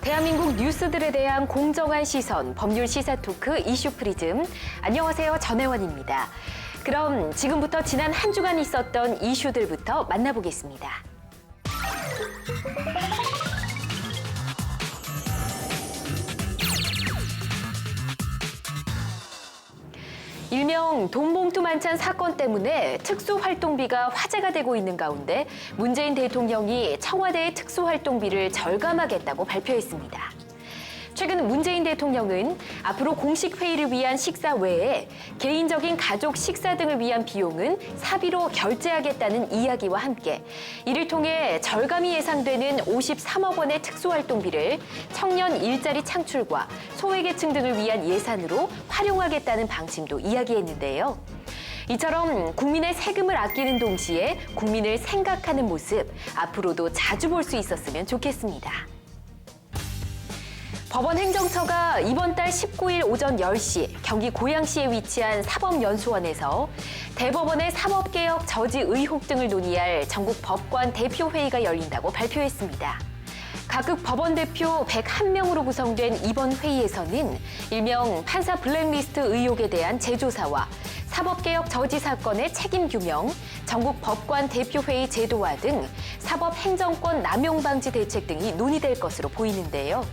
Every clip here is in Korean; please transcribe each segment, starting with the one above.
대한민국 뉴스들에 대한 공정한 시선, 법률 시사 토크 이슈 프리즘. 안녕하세요, 전혜원입니다. 그럼 지금부터 지난 한 주간 있었던 이슈들부터 만나보겠습니다. 일명 돈봉투 만찬 사건 때문에 특수활동비가 화제가 되고 있는 가운데 문재인 대통령이 청와대의 특수활동비를 절감하겠다고 발표했습니다. 최근 문재인 대통령은 앞으로 공식 회의를 위한 식사 외에 개인적인 가족 식사 등을 위한 비용은 사비로 결제하겠다는 이야기와 함께 이를 통해 절감이 예상되는 53억 원의 특수활동비를 청년 일자리 창출과 소외계층 등을 위한 예산으로 활용하겠다는 방침도 이야기했는데요. 이처럼 국민의 세금을 아끼는 동시에 국민을 생각하는 모습 앞으로도 자주 볼 수 있었으면 좋겠습니다. 법원행정처가 이번 달 19일 오전 10시 경기 고양시에 위치한 사법연수원에서 대법원의 사법개혁 저지 의혹 등을 논의할 전국 법관 대표회의가 열린다고 발표했습니다. 각급 법원 대표 101명으로 구성된 이번 회의에서는 일명 판사 블랙리스트 의혹에 대한 재조사와 사법개혁 저지 사건의 책임 규명, 전국 법관 대표회의 제도화 등 사법행정권 남용 방지 대책 등이 논의될 것으로 보이는데요.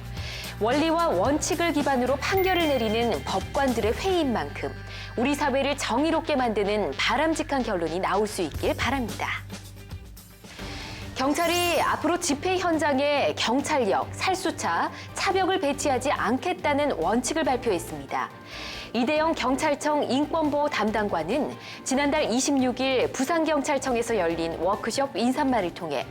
원리와 원칙을 기반으로 판결을 내리는 법관들의 회의인 만큼 우리 사회를 정의롭게 만드는 바람직한 결론이 나올 수 있길 바랍니다. 경찰이 앞으로 집회 현장에 경찰력, 살수차, 차벽을 배치하지 않겠다는 원칙을 발표했습니다. 이대영 경찰청 인권보호 담당관은 지난달 26일 부산경찰청에서 열린 워크숍 인사말을 통해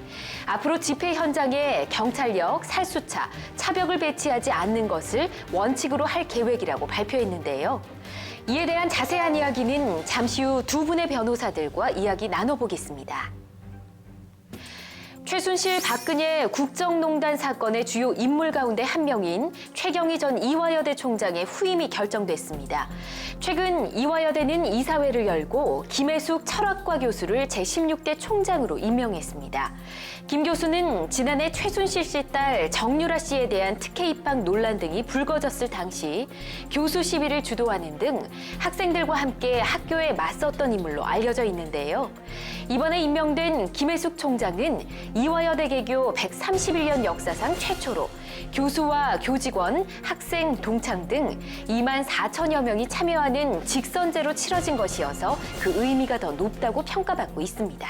앞으로 집회 현장에 경찰력, 살수차, 차벽을 배치하지 않는 것을 원칙으로 할 계획이라고 발표했는데요. 이에 대한 자세한 이야기는 잠시 후 두 분의 변호사들과 이야기 나눠보겠습니다. 최순실 박근혜 국정농단 사건의 주요 인물 가운데 한 명인 최경희 전 이화여대 총장의 후임이 결정됐습니다. 최근 이화여대는 이사회를 열고 김혜숙 철학과 교수를 제16대 총장으로 임명했습니다. 김 교수는 지난해 최순실 씨 딸 정유라 씨에 대한 특혜 입학 논란 등이 불거졌을 당시 교수 시위를 주도하는 등 학생들과 함께 학교에 맞섰던 인물로 알려져 있는데요. 이번에 임명된 김혜숙 총장은 이화여대 개교 131년 역사상 최초로 교수와 교직원, 학생, 동창 등 2만 4천여 명이 참여하는 직선제로 치러진 것이어서 그 의미가 더 높다고 평가받고 있습니다.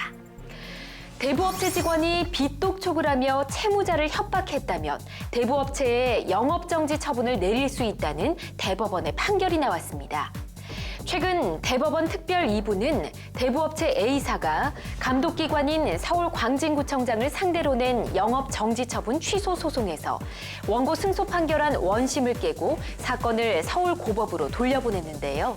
대부업체 직원이 빚독촉을 하며 채무자를 협박했다면 대부업체에 영업정지 처분을 내릴 수 있다는 대법원의 판결이 나왔습니다. 최근 대법원 특별 2부는 대부업체 A사가 감독기관인 서울광진구청장을 상대로 낸 영업정지 처분 취소 소송에서 원고 승소 판결한 원심을 깨고 사건을 서울고법으로 돌려보냈는데요.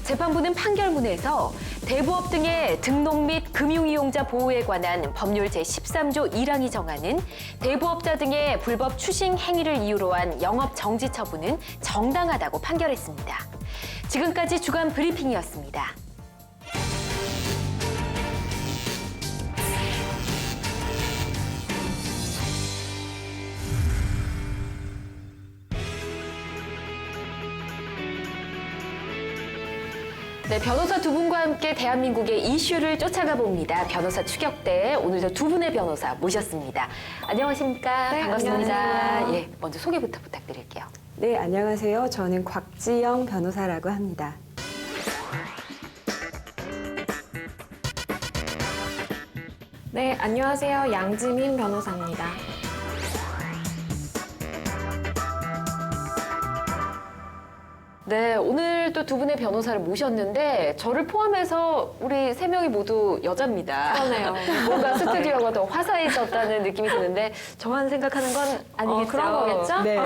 재판부는 판결문에서 대부업 등의 등록 및 금융이용자 보호에 관한 법률 제13조 1항이 정하는 대부업자 등의 불법 추심 행위를 이유로 한 영업정지 처분은 정당하다고 판결했습니다. 지금까지 주간 브리핑이었습니다. 네, 변호사 두 분과 함께 대한민국의 이슈를 쫓아가 봅니다. 변호사 추격대, 오늘도 두 분의 변호사 모셨습니다. 안녕하십니까? 네, 반갑습니다. 안녕하세요. 예, 먼저 소개부터 부탁드릴게요. 네, 안녕하세요. 저는 곽지영 변호사라고 합니다. 네, 안녕하세요. 양지민 변호사입니다. 네, 오늘 또 두 분의 변호사를 모셨는데 저를 포함해서 우리 세 명이 모두 여자입니다. 그러네요. 뭔가 스튜디오가 더 화사해졌다는 느낌이 드는데 저만 생각하는 건 아니겠죠? 그런 거겠죠? 네.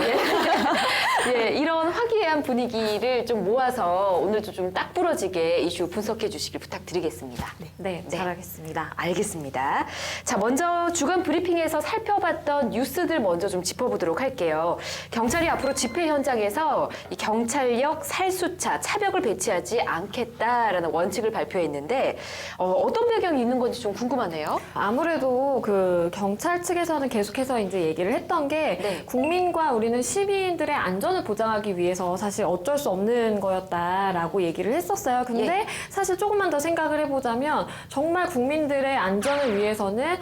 예, 이런 화기애애한 분위기를 좀 모아서 오늘도 좀 딱 부러지게 이슈 분석해 주시길 부탁드리겠습니다. 네, 잘하겠습니다. 알겠습니다. 자, 먼저 주간 브리핑에서 살펴봤던 뉴스들 먼저 좀 짚어보도록 할게요. 경찰이 앞으로 집회 현장에서 이 경찰력 살수차 차벽을 배치하지 않겠다라는 원칙을 발표했는데 어떤 배경이 있는 건지 좀 궁금하네요. 아무래도 그 경찰 측에서는 계속해서 이제 얘기를 했던 게 네. 국민과 우리는 시민들의 안전을 보장하기 위해서 사실 어쩔 수 없는 거였다라고 얘기를 했었어요. 근데 사실 조금만 더 생각을 해보자면 정말 국민들의 안전을 위해서는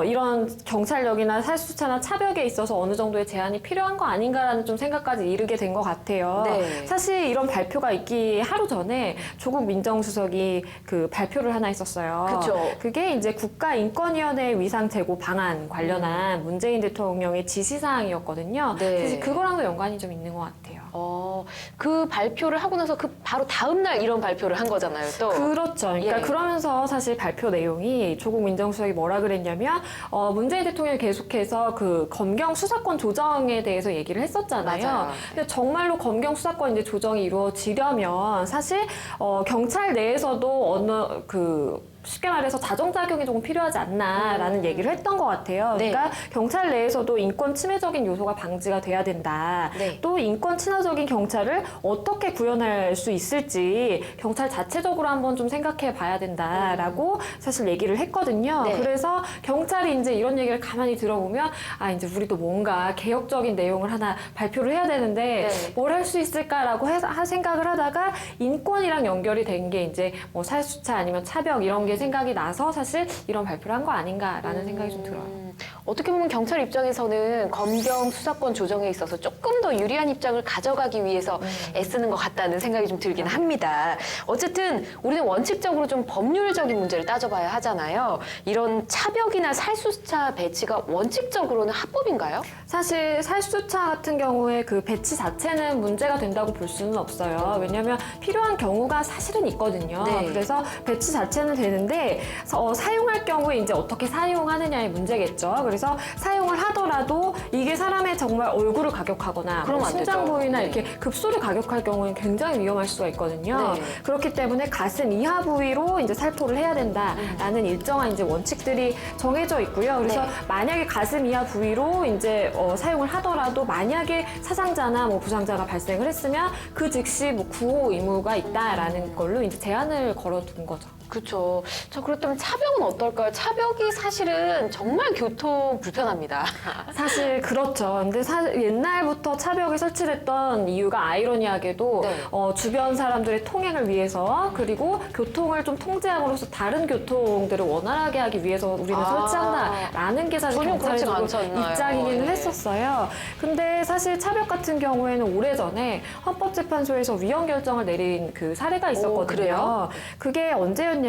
이런 경찰력이나 살수차나 차벽에 있어서 어느 정도의 제한이 필요한 거 아닌가라는 좀 생각까지 이르게 된 것 같아요. 네. 사실 이런 발표가 있기 하루 전에 조국 민정수석이 그 발표를 하나 했었어요. 그쵸. 그게 이제 국가인권위원회 위상 제고 방안 관련한 문재인 대통령의 지시사항이었거든요. 네. 사실 그거랑도 연관이 좀 있는 것 같아요. 그 발표를 하고 나서 그 바로 다음 날 이런 발표를 한 거잖아요, 또. 그렇죠. 그러니까 예. 그러면서 사실 발표 내용이 조국 민정수석이 뭐라 그랬냐면 문재인 대통령이 계속해서 그 검경 수사권 조정에 대해서 얘기를 했었잖아요. 맞아요. 근데 정말로 검경 수사권 이제 조정이 이루어지려면 사실 경찰 내에서도 쉽게 말해서 자정작용이 조금 필요하지 않나라는 얘기를 했던 것 같아요. 네. 그러니까 경찰 내에서도 인권 침해적인 요소가 방지가 돼야 된다. 네. 또 인권 친화적인 경찰을 어떻게 구현할 수 있을지 경찰 자체적으로 한번 좀 생각해 봐야 된다라고 사실 얘기를 했거든요. 네. 그래서 경찰이 이제 이런 얘기를 가만히 들어보면 이제 우리도 뭔가 개혁적인 내용을 하나 발표를 해야 되는데 네. 뭘 할 수 있을까라고 생각을 하다가 인권이랑 연결이 된 게 이제 뭐 살수차 아니면 차벽 이런 게 생각이 나서 사실 이런 발표를 한 거 아닌가라는 생각이 좀 들어요. 어떻게 보면 경찰 입장에서는 검경 수사권 조정에 있어서 조금 더 유리한 입장을 가져가기 위해서 애쓰는 것 같다는 생각이 좀 들긴 합니다. 어쨌든 우리는 원칙적으로 좀 법률적인 문제를 따져봐야 하잖아요. 이런 차벽이나 살수차 배치가 원칙적으로는 합법인가요? 사실 살수차 같은 경우에 그 배치 자체는 문제가 된다고 볼 수는 없어요. 왜냐하면 필요한 경우가 사실은 있거든요. 네. 그래서 배치 자체는 되는데 사용할 경우에 이제 어떻게 사용하느냐의 문제겠죠. 그래서 사용을 하더라도 이게 사람의 정말 얼굴을 가격하거나 그러면 안 심장 되죠. 부위나 네. 이렇게 급소를 가격할 경우에는 굉장히 위험할 수가 있거든요. 네. 그렇기 때문에 가슴 이하 부위로 이제 살포를 해야 된다라는 일정한 이제 원칙들이 정해져 있고요. 그래서 네. 만약에 가슴 이하 부위로 이제 사용을 하더라도 만약에 사상자나 뭐 부상자가 발생을 했으면 그 즉시 뭐 구호 의무가 있다라는 걸로 이제 제한을 걸어둔 거죠. 그렇죠. 자, 그렇다면 차벽은 어떨까요? 차벽이 사실은 정말 교통 불편합니다. 사실 그렇죠. 근데 옛날부터 차벽이 설치됐던 이유가 아이러니하게도 네. 주변 사람들의 통행을 위해서 그리고 교통을 좀 통제함으로써 다른 교통들을 원활하게 하기 위해서 우리는 설치한다라는 게 사실 전혀 경찰의 그렇지 않잖아요. 입장이기는 예. 했었어요. 근데 사실 차벽 같은 경우에는 오래전에 헌법재판소에서 위헌 결정을 내린 그 사례가 있었거든요. 그래요? 그게 언제였냐면요.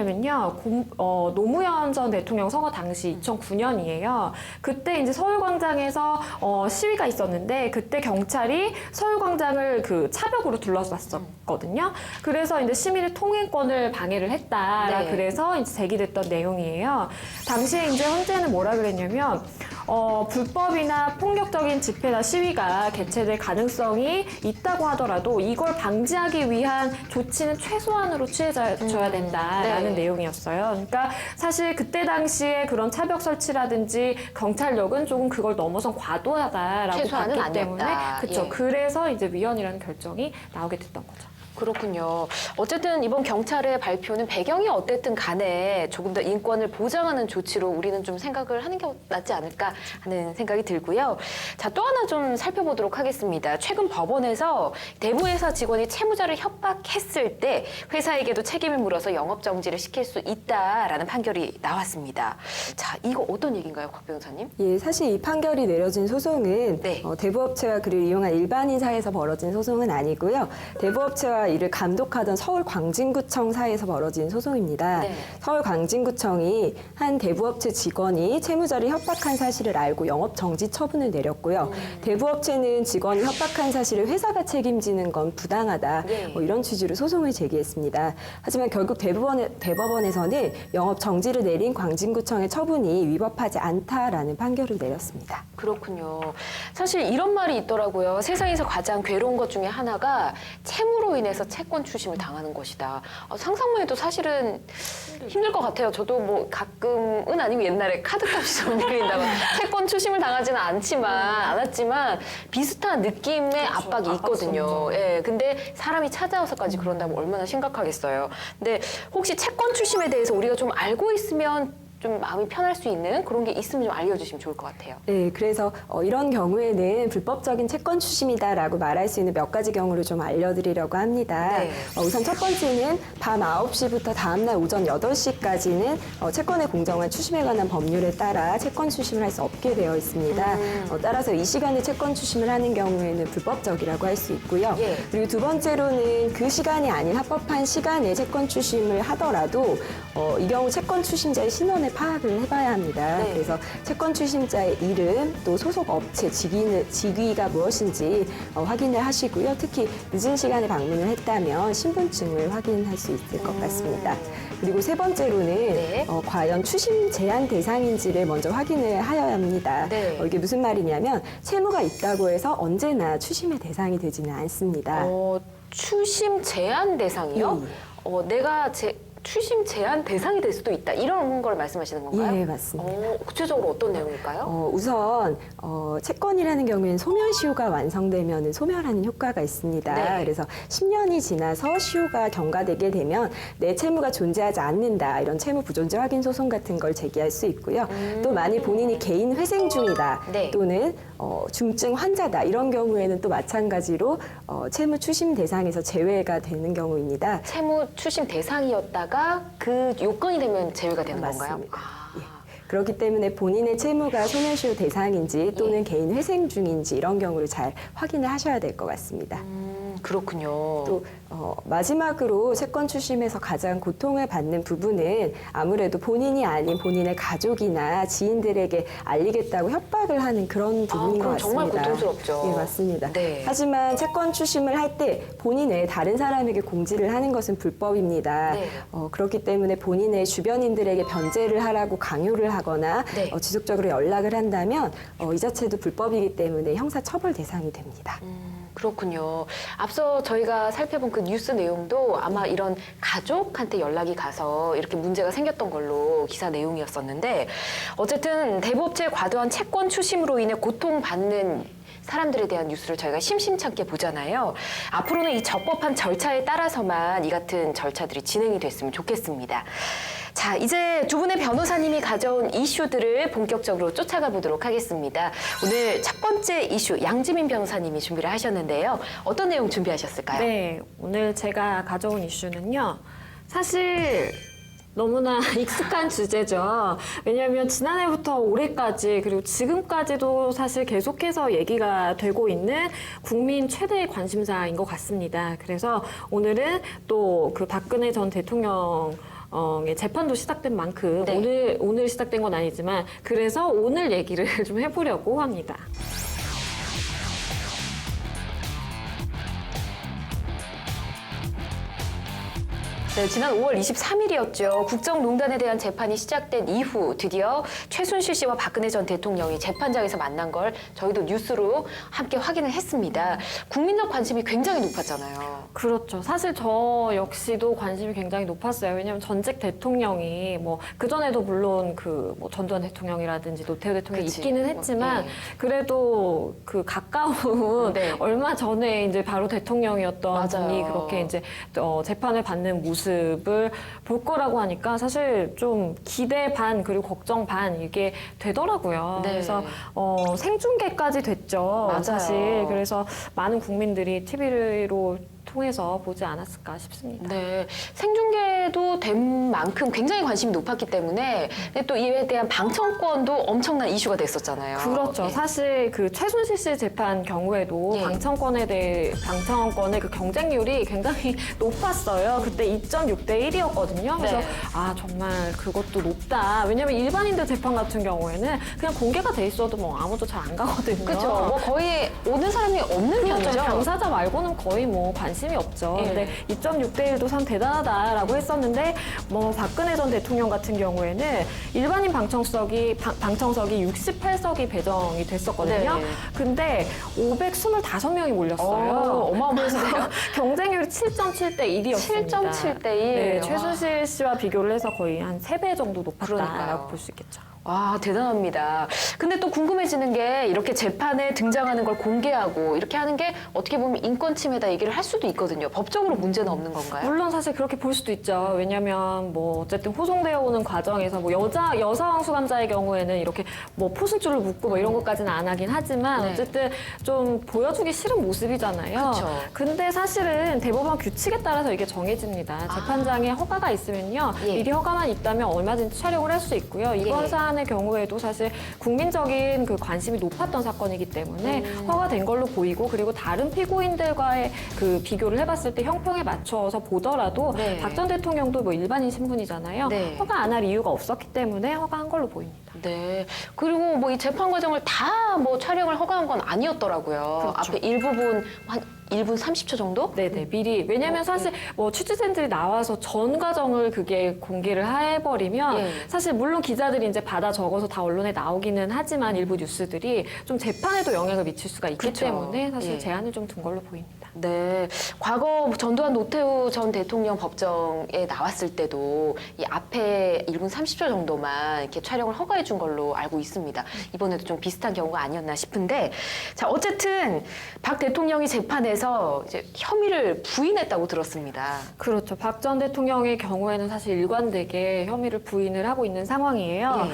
노무현 전 대통령 선거 당시 2009년이에요. 그때 이제 서울광장에서 시위가 있었는데 그때 경찰이 서울광장을 그 차벽으로 둘러쌌었거든요. 그래서 이제 시민의 통행권을 방해를 했다. 네. 그래서 이제 제기됐던 내용이에요. 당시에 이제 헌재는 뭐라 그랬냐면 불법이나 폭력적인 집회나 시위가 개최될 가능성이 있다고 하더라도 이걸 방지하기 위한 조치는 최소한으로 취해줘야 된다라는 네. 내용이었어요. 그러니까 사실 그때 당시에 그런 차벽 설치라든지 경찰력은 조금 그걸 넘어선 과도하다라고 최소한은 봤기 때문에 아니었다. 그렇죠. 예. 그래서 이제 위헌이라는 결정이 나오게 됐던 거죠. 그렇군요. 어쨌든 이번 경찰의 발표는 배경이 어땠든 간에 조금 더 인권을 보장하는 조치로 우리는 좀 생각을 하는 게 낫지 않을까 하는 생각이 들고요. 자, 또 하나 좀 살펴보도록 하겠습니다. 최근 법원에서 대부회사 직원이 채무자를 협박했을 때 회사에게도 책임을 물어서 영업정지를 시킬 수 있다라는 판결이 나왔습니다. 자, 이거 어떤 얘기인가요, 곽 변호사님? 예, 사실 이 판결이 내려진 소송은 네. 대부업체와 그를 이용한 일반인 사이에서 벌어진 소송은 아니고요. 대부업체와 채무자가 이를 감독하던 서울광진구청 사이에서 벌어진 소송입니다. 네. 서울광진구청이 한 대부업체 직원이 채무자를 협박한 사실을 알고 영업정지 처분을 내렸고요. 대부업체는 직원이 협박한 사실을 회사가 책임지는 건 부당하다. 네. 이런 취지로 소송을 제기했습니다. 하지만 결국 대법원에서는 영업정지를 내린 광진구청의 처분이 위법하지 않다라는 판결을 내렸습니다. 그렇군요. 사실 이런 말이 있더라고요. 세상에서 가장 괴로운 것 중에 하나가 채무로 인해서 채권 추심을 당하는 것이다. 상상만 해도 사실은 힘들 것 같아요. 저도 뭐 가끔은 아니면 옛날에 카드값이 좀 밀린다고 채권 추심을 당하지는 않았지만 비슷한 느낌의 압박이 있거든요. 예, 근데 사람이 찾아와서까지 그런다면 얼마나 심각하겠어요. 근데 혹시 채권 추심에 대해서 우리가 좀 알고 있으면 좀 마음이 편할 수 있는 그런 게 있으면 좀 알려주시면 좋을 것 같아요. 네, 그래서 이런 경우에는 불법적인 채권 추심이다라고 말할 수 있는 몇 가지 경우를 좀 알려드리려고 합니다. 네. 우선 첫 번째는 밤 9시부터 다음날 오전 8시까지는 채권의 공정한 추심에 관한 법률에 따라 채권 추심을 할 수 없게 되어 있습니다. 따라서 이 시간에 채권 추심을 하는 경우에는 불법적이라고 할 수 있고요. 예. 그리고 두 번째로는 그 시간이 아닌 합법한 시간에 채권 추심을 하더라도 이 경우 채권 추심자의 신원을 파악을 해봐야 합니다. 네. 그래서 채권 추심자의 이름, 또 소속 업체 직위가 무엇인지 확인을 하시고요. 특히 늦은 시간에 방문을 했다면 신분증을 확인할 수 있을 것 같습니다. 그리고 세 번째로는 네. 과연 추심 제한 대상인지를 먼저 확인을 하여야 합니다. 네. 이게 무슨 말이냐면 채무가 있다고 해서 언제나 추심의 대상이 되지는 않습니다. 추심 제한 대상이요? 내가 추심 제한 대상이 될 수도 있다. 이런 걸 말씀하시는 건가요? 예, 맞습니다. 구체적으로 어떤 내용일까요? 우선 채권이라는 경우에는 소멸시효가 완성되면 소멸하는 효과가 있습니다. 네. 그래서 10년이 지나서 시효가 경과되게 되면 내 채무가 존재하지 않는다. 이런 채무 부존재 확인 소송 같은 걸 제기할 수 있고요. 또 만일 본인이 개인 회생 중이다. 네. 또는 중증 환자다. 이런 경우에는 또 마찬가지로 채무 추심 대상에서 제외가 되는 경우입니다. 채무 추심 대상이었다가 그 요건이 되면 제외가 되는 건가요? 맞습니다. 그렇기 때문에 본인의 채무가 소멸시효 대상인지 또는 개인 회생 중인지 이런 경우를 잘 확인을 하셔야 될 것 같습니다. 그렇군요. 또 마지막으로 채권 추심에서 가장 고통을 받는 부분은 아무래도 본인이 아닌 본인의 가족이나 지인들에게 알리겠다고 협박을 하는 그런 부분인 것 그럼 같습니다. 정말 고통스럽죠. 예, 맞습니다. 네. 하지만 채권 추심을 할 때 본인 외에 다른 사람에게 공지를 하는 것은 불법입니다. 네. 그렇기 때문에 본인의 주변인들에게 변제를 하라고 강요를 하거나 네. 지속적으로 연락을 한다면 이 자체도 불법이기 때문에 형사 처벌 대상이 됩니다. 그렇군요. 앞서 저희가 살펴본 그 뉴스 내용도 아마 이런 가족한테 연락이 가서 이렇게 문제가 생겼던 걸로 기사 내용이었었는데 어쨌든 대부업체의 과도한 채권 추심으로 인해 고통받는 사람들에 대한 뉴스를 저희가 심심찮게 보잖아요. 앞으로는 이 적법한 절차에 따라서만 이 같은 절차들이 진행이 됐으면 좋겠습니다. 자, 이제 두 분의 변호사님이 가져온 이슈들을 본격적으로 쫓아가 보도록 하겠습니다. 오늘 첫 번째 이슈 양지민 변호사님이 준비를 하셨는데요. 어떤 내용 준비하셨을까요? 네, 오늘 제가 가져온 이슈는요. 사실 너무나 익숙한 주제죠. 왜냐하면 지난해부터 올해까지 그리고 지금까지도 사실 계속해서 얘기가 되고 있는 국민 최대의 관심사인 것 같습니다. 그래서 오늘은 또 그 박근혜 전 대통령 재판도 시작된 만큼 네. 오늘 시작된 건 아니지만 그래서 오늘 얘기를 좀 해보려고 합니다. 네, 지난 5월 23일이었죠. 국정농단에 대한 재판이 시작된 이후 드디어 최순실 씨와 박근혜 전 대통령이 재판장에서 만난 걸 저희도 뉴스로 함께 확인을 했습니다. 국민적 관심이 굉장히 높았잖아요. 그렇죠. 사실 저 역시도 관심이 굉장히 높았어요. 왜냐하면 전직 대통령이 뭐 그전에도 물론 그 뭐 전 대통령이라든지 노태우 대통령이 그치. 있기는 했지만 네. 그래도 그 가까운 네. 얼마 전에 이제 바로 대통령이었던 맞아요. 분이 그렇게 이제 재판을 받는 모습을 볼 거라고 하니까 사실 좀 기대 반 그리고 걱정 반 이게 되더라고요. 네. 그래서 생중계까지 됐죠. 맞아요. 사실 그래서 많은 국민들이 TV로 통해서 보지 않았을까 싶습니다. 네, 생중계도 된 만큼 굉장히 관심이 높았기 때문에 근데 또 이에 대한 방청권도 엄청난 이슈가 됐었잖아요. 그렇죠. 예. 사실 그 최순실 씨 재판 경우에도 예. 방청권의 그 경쟁률이 굉장히 높았어요. 그때 2.6대 1이었거든요. 그래서 네. 정말 그것도 높다. 왜냐면 일반인들 재판 같은 경우에는 그냥 공개가 돼 있어도 뭐 아무도 잘 안 가거든요. 그렇죠. 뭐 거의 오는 사람이 없는 그렇죠. 편이죠. 당사자 말고는 거의 뭐 관심이 없죠. 예. 근데 2.6대 1도 참 대단하다라고 했었는데 뭐 박근혜 전 대통령 같은 경우에는 일반인 방청석이 68석이 배정이 됐었거든요. 네. 근데 525명이 몰렸어요. 어마어마한데요? 그래서 경쟁률이 7.7대 1이었습니다. 7.7대 1. 네, 최순실 씨와 비교를 해서 거의 한 3배 정도 그러니까요. 높았다라고 볼 수 있겠죠. 와, 대단합니다. 근데 또 궁금해지는 게 이렇게 재판에 등장하는 걸 공개하고 이렇게 하는 게 어떻게 보면 인권 침해다 얘기를 할 수도 있거든요. 법적으로 문제는 없는 건가요? 물론 사실 그렇게 볼 수도 있죠. 왜냐하면 뭐 어쨌든 호송되어 오는 과정에서 뭐 여성 수감자의 경우에는 이렇게 뭐 포승줄을 묶고 뭐 이런 것까지는 안 하긴 하지만 네. 어쨌든 좀 보여주기 싫은 모습이잖아요. 그쵸. 근데 사실은 대법원 규칙에 따라서 이게 정해집니다. 재판장에 허가가 있으면요. 예. 미리 허가만 있다면 얼마든지 촬영을 할 수 있고요. 이번 예. 사안의 경우에도 사실 국민적인 그 관심이 높았던 사건이기 때문에 허가된 걸로 보이고 그리고 다른 피고인들과의 그 비교를 해봤을 때 형평에 맞춰서 보더라도 네. 박 전 대통령도 뭐 일반인 신분이잖아요. 네. 허가 안 할 이유가 없었기 때문에 허가한 걸로 보입니다. 네. 그리고 뭐 이 재판 과정을 다 뭐 촬영을 허가한 건 아니었더라고요. 그렇죠. 앞에 일부분 한 1분 30초 정도? 네네, 미리. 왜냐면 사실 뭐 취재진들이 나와서 전 과정을 그게 공개를 해버리면 예. 사실 물론 기자들이 이제 받아 적어서 다 언론에 나오기는 하지만 일부 뉴스들이 좀 재판에도 영향을 미칠 수가 있기 그렇죠. 때문에 사실 예. 제한을 좀 둔 걸로 보입니다. 네. 과거 전두환 노태우 전 대통령 법정에 나왔을 때도 이 앞에 1분 30초 정도만 이렇게 촬영을 허가해 준 걸로 알고 있습니다. 이번에도 좀 비슷한 경우가 아니었나 싶은데 자, 어쨌든 박 대통령이 재판에서 이제 혐의를 부인했다고 들었습니다. 그렇죠. 박 전 대통령의 경우에는 사실 일관되게 혐의를 부인을 하고 있는 상황이에요. 예.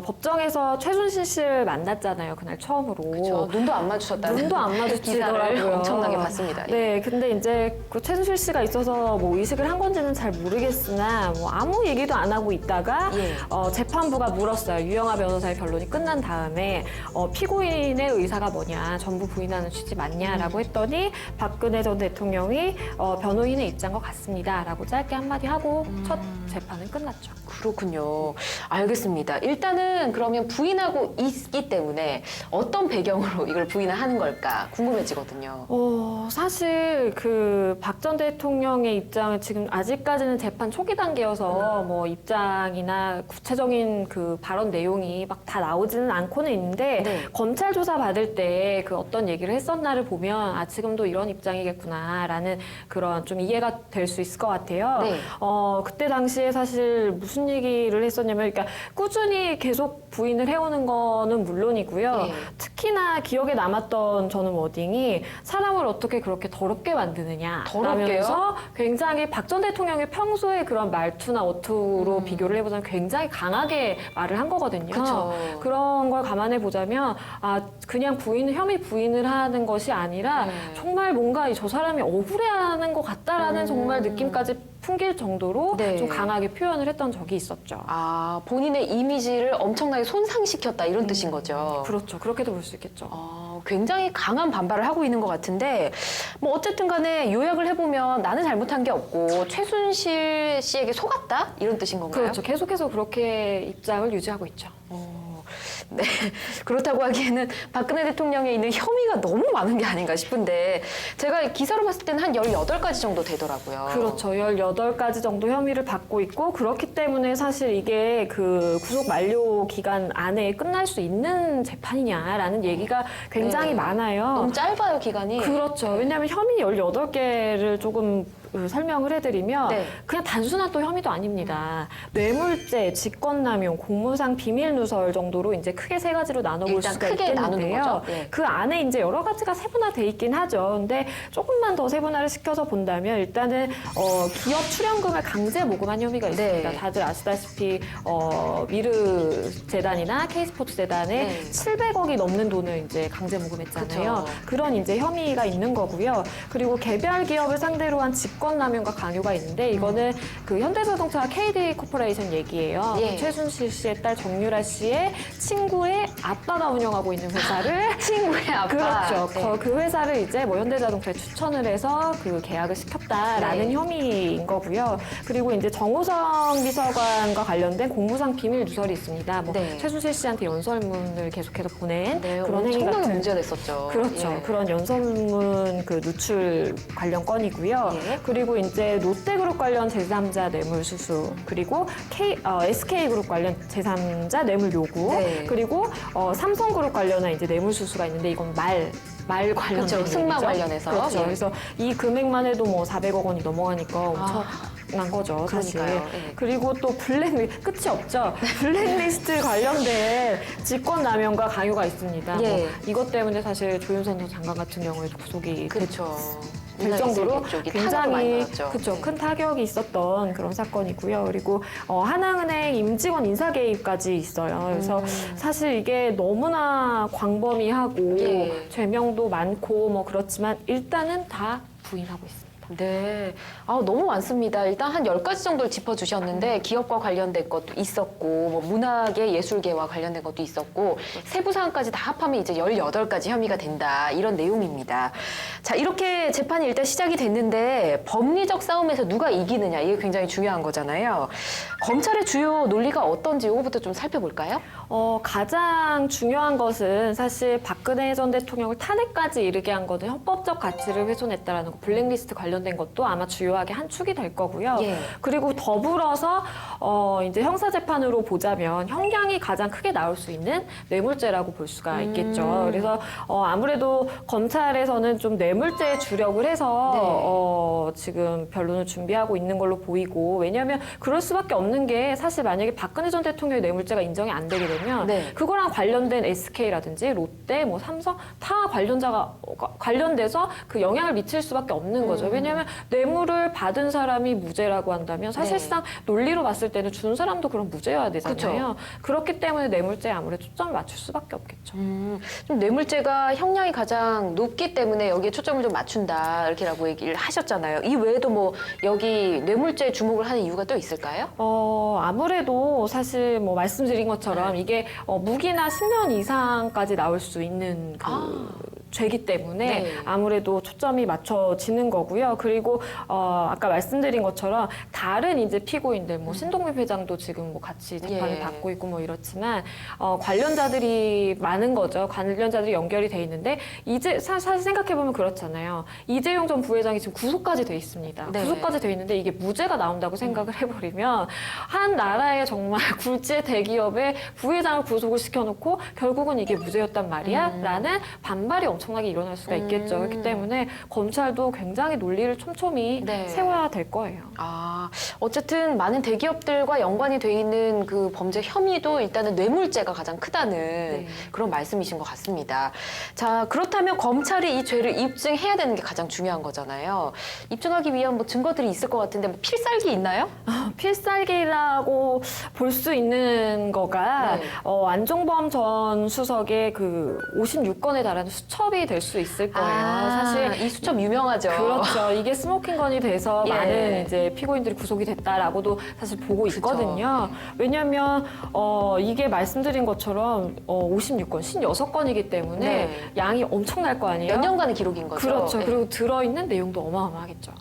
법정에서 최순실 씨를 만났잖아요. 그날 처음으로. 그렇죠. 눈도 안 마주쳤다는 눈도 안 마주치더라고요. 기사를 엄청나게 봤습니다. 예. 네, 근데 이제 그 최순실 씨가 있어서 뭐 의식을 한 건지는 잘 모르겠으나 뭐 아무 얘기도 안 하고 있다가 예. 재판부가 물었어요. 유영하 변호사의 변론이 끝난 다음에 피고인의 의사가 뭐냐, 전부 부인하는 취지 맞냐라고 했더니 박근혜 전 대통령이 변호인의 입장과 같습니다라고 짧게 한마디 하고 첫 재판은 끝났죠. 그렇군요. 알겠습니다. 일단은 그러면 부인하고 있기 때문에 어떤 배경으로 이걸 부인을 하는 걸까 궁금해지거든요. 사실 그 박 전 대통령의 입장은 지금 아직까지는 재판 초기 단계여서 뭐 입장이나 구체적인 그 발언 내용이 막 다 나오지는 않고는 있는데 네. 검찰 조사 받을 때 그 어떤 얘기를 했었나를 보면 지금도 이런 입장이겠구나라는 그런 좀 이해가 될 수 있을 것 같아요. 네. 그때 당시에 사실 무슨 얘기를 했었냐면 그러니까 꾸준히 계속 부인을 해오는 거는 물론이고요. 네. 특히나 기억에 남았던 저는 워딩이 사람을 어떻게 그렇게 더럽게 만드느냐 더럽게요? 라면서 굉장히 박 전 대통령의 평소에 그런 말투나 어투로 비교를 해보자면 굉장히 강하게 말을 한 거거든요. 그쵸. 그런 걸 감안해 보자면 그냥 혐의 부인을 하는 것이 아니라 네. 정말 뭔가 저 사람이 억울해하는 것 같다라는 정말 느낌까지 풍길 정도로 네. 좀 강하게 표현을 했던 적이 있었죠. 본인의 이미지를 엄청나게 손상시켰다 이런 뜻인 거죠. 그렇죠. 그렇게도 볼 수 있겠죠. 굉장히 강한 반발을 하고 있는 것 같은데 뭐 어쨌든 간에 요약을 해보면 나는 잘못한 게 없고 최순실 씨에게 속았다? 이런 뜻인 건가요? 그렇죠. 계속해서 그렇게 입장을 유지하고 있죠. 네. 그렇다고 하기에는 박근혜 대통령에 있는 혐의가 너무 많은 게 아닌가 싶은데 제가 기사로 봤을 때는 한 18가지 정도 되더라고요. 그렇죠. 18가지 정도 혐의를 받고 있고 그렇기 때문에 사실 이게 그 구속 만료 기간 안에 끝날 수 있는 재판이냐라는 얘기가 굉장히 네. 많아요. 너무 짧아요, 기간이. 그렇죠. 왜냐하면 혐의 18개를 조금 설명을 해드리면 네. 그냥 단순한 또 혐의도 아닙니다. 뇌물죄, 직권남용, 공무상 비밀누설 정도로 이제 크게 세 가지로 나눠볼 일단 수가 크게 나누는 있겠는데요. 거죠. 네. 그 안에 이제 여러 가지가 세분화돼 있긴 하죠. 근데 조금만 더 세분화를 시켜서 본다면 일단은 기업 출연금을 강제 모금한 혐의가 있습니다. 네. 다들 아시다시피 미르 재단이나 K스포츠 재단에 네. 700억이 넘는 돈을 이제 강제 모금했잖아요. 그쵸. 그런 이제 혐의가 있는 거고요. 그리고 개별 기업을 상대로 한 직권남용과 강요가 있는데 이거는 그 현대자동차 KD 코퍼레이션 얘기예요. 예. 최순실 씨의 딸 정유라 씨의 친구의 아빠가 운영하고 있는 회사를 친구의 아빠. 그렇죠. 네. 그 회사를 이제 뭐 현대자동차에 추천을 해서 그 계약을 시켰다라는 네. 혐의인 거고요. 그리고 이제 정호성 비서관과 관련된 공무상 비밀 누설이 있습니다. 뭐 네. 최순실 씨한테 연설문을 계속해서 보낸 네, 그런 행위 엄청나게 같은 문제가 됐었죠. 그렇죠. 예. 그런 연설문 그 누출 관련 건이고요. 예. 그리고 이제 롯데그룹 관련 제3자 뇌물 수수, 그리고 SK그룹 관련 제3자 뇌물 요구, 네. 그리고 삼성그룹 관련한 이제 뇌물 수수가 있는데 이건 말 관련된 그렇죠. 승마 얘기죠. 관련해서. 그렇죠. 예. 그래서 이 금액만 해도 뭐 400억 원이 넘어가니까 엄청난 거죠, 사실. 그러니까요. 예. 그리고 또 끝이 없죠. 블랙리스트 관련된 직권남용과 강요가 있습니다. 예. 뭐 이것 때문에 사실 조윤선 전 장관 같은 경우에도 구속이 그렇죠. 될 정도로 굉장히 그렇죠. 큰 타격이 있었던 그런 사건이고요. 그리고 하나은행 임직원 인사 개입까지 있어요. 그래서 사실 이게 너무나 광범위하고 예. 죄명도 많고 뭐 그렇지만 일단은 다 부인하고 있습니다. 네. 너무 많습니다. 일단 한 10가지 정도를 짚어주셨는데 기업과 관련된 것도 있었고 뭐 문화계, 예술계와 관련된 것도 있었고 세부 사항까지 다 합하면 이제 18가지 혐의가 된다. 이런 내용입니다. 자, 이렇게 재판이 일단 시작이 됐는데 법리적 싸움에서 누가 이기느냐 이게 굉장히 중요한 거잖아요. 검찰의 주요 논리가 어떤지 이거부터 좀 살펴볼까요? 가장 중요한 것은 사실 박근혜 전 대통령을 탄핵까지 이르게 한 거는 헌법적 가치를 훼손했다라는 거, 블랙리스트 관련된 것도 아마 주요하게 한 축이 될 거고요. 예. 그리고 더불어서 이제 형사재판으로 보자면 형량이 가장 크게 나올 수 있는 뇌물죄라고 볼 수가 있겠죠. 그래서 아무래도 검찰에서는 좀 뇌물죄에 주력을 해서 지금 변론을 준비하고 있는 걸로 보이고, 왜냐하면 그럴 수밖에 없는 게 사실 만약에 박근혜 전 대통령의 뇌물죄가 인정이 안 되게 되면 그거랑 관련된 SK라든지 롯데, 뭐 삼성 다 관련자가 관련돼서 그 영향을 미칠 수밖에 없는 거죠. 왜냐하면 뇌물을 받은 사람이 무죄라고 한다면 사실상 논리로 봤을 때는 준 사람도 그럼 무죄여야 되잖아요. 그렇기 때문에 뇌물죄에 아무래도 초점을 맞출 수밖에 없겠죠. 좀 뇌물죄가 형량이 가장 높기 때문에 여기에 초점을 좀 맞춘다 이렇게라고 얘기를 하셨잖아요. 이 외에도 뭐 여기 뇌물죄에 주목을 하는 이유가 또 있을까요? 아무래도 사실 뭐 말씀드린 것처럼 이게 무기나 10년 이상까지 나올 수 있는 죄기 때문에 아무래도 초점이 맞춰지는 거고요. 그리고 아까 말씀드린 것처럼 다른 이제 피고인들, 뭐 신동엽 회장도 지금 뭐 같이 재판을 받고 있고 뭐 이렇지만 관련자들이 많은 거죠. 관련자들이 연결이 돼 있는데 이제 사실 생각해 보면 그렇잖아요. 이재용 전 부회장이 지금 구속까지 돼 있습니다. 구속까지 돼 있는데 이게 무죄가 나온다고 생각을 해버리면 한 나라의 정말 굴지의 대기업의 부회장을 구속을 시켜놓고 결국은 이게 무죄였단 말이야? 라는 반발이 엄청나게 일어날 수가 있겠죠. 그렇기 때문에 검찰도 굉장히 논리를 촘촘히 세워야 될 거예요. 어쨌든 많은 대기업들과 연관이 돼 있는 그 범죄 혐의도 일단은 뇌물죄가 가장 크다는 그런 말씀이신 것 같습니다. 자, 그렇다면 검찰이 이 죄를 입증해야 되는 게 가장 중요한 거잖아요. 입증하기 위한 뭐 증거들이 있을 것 같은데 뭐 필살기 있나요? 필살기라고 볼 수 있는 거가 안종범 전 수석의 그 56건에 달하는 수첩이 될 수 있을 거예요. 사실 이 수첩 유명하죠. 그렇죠. 이게 스모킹건이 돼서 많은 이제 피고인들이 구속이 됐다라고도 사실 보고 있거든요. 왜냐하면 이게 말씀드린 것처럼 56건, 56건이기 때문에 양이 엄청날 거 아니에요. 몇 년간의 기록인 거죠. 그렇죠. 그리고 들어있는 내용도 어마어마하겠죠.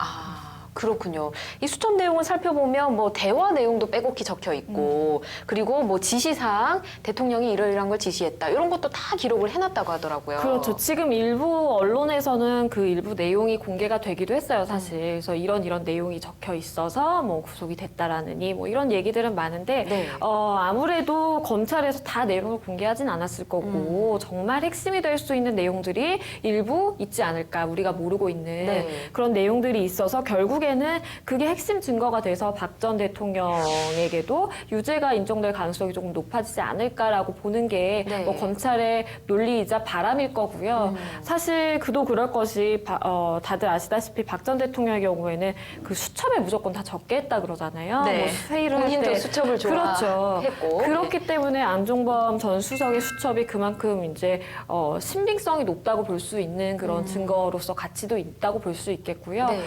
그렇군요. 이 수첩 내용을 살펴보면 뭐 대화 내용도 빼곡히 적혀 있고 그리고 뭐 지시사항, 대통령이 이러이러한 걸 지시했다. 이런 것도 다 기록을 해놨다고 하더라고요. 그렇죠. 지금 일부 언론에서는 그 일부 내용이 공개가 되기도 했어요, 사실. 그래서 이런 내용이 적혀 있어서 뭐 구속이 됐다라느니 뭐 이런 얘기들은 많은데 아무래도 검찰에서 다 내용을 공개하진 않았을 거고 정말 핵심이 될 수 있는 내용들이 일부 있지 않을까, 우리가 모르고 있는 그런 내용들이 있어서 결국에 결국에는 그게 핵심 증거가 돼서 박 전 대통령에게도 유죄가 인정될 가능성이 조금 높아지지 않을까라고 보는 게 네. 뭐 검찰의 논리이자 바람일 거고요. 사실 그도 그럴 것이 다들 아시다시피 박 전 대통령의 경우에는 그 수첩에 무조건 다 적게 했다 그러잖아요. 네. 뭐 회의를 할 본인도 때. 수첩을 그렇죠. 좋아했고. 그렇기 때문에 안종범 전 수석의 수첩이 그만큼 이제 신빙성이 높다고 볼 수 있는 그런 증거로서 가치도 있다고 볼 수 있겠고요. 네.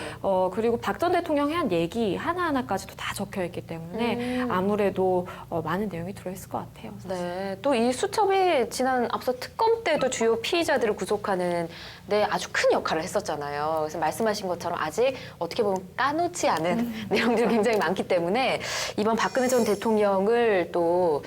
그리고 박 전 대통령이 한 얘기 하나하나까지도 다 적혀 있기 때문에 아무래도 많은 내용이 들어있을 것 같아요. 네, 또 이 수첩이 지난 앞서 특검 때도 주요 피의자들을 구속하는 데 아주 큰 역할을 했었잖아요. 그래서 말씀하신 것처럼 아직 어떻게 보면 까놓지 않은 내용들이 굉장히 많기 때문에 이번 박근혜 전 대통령을 또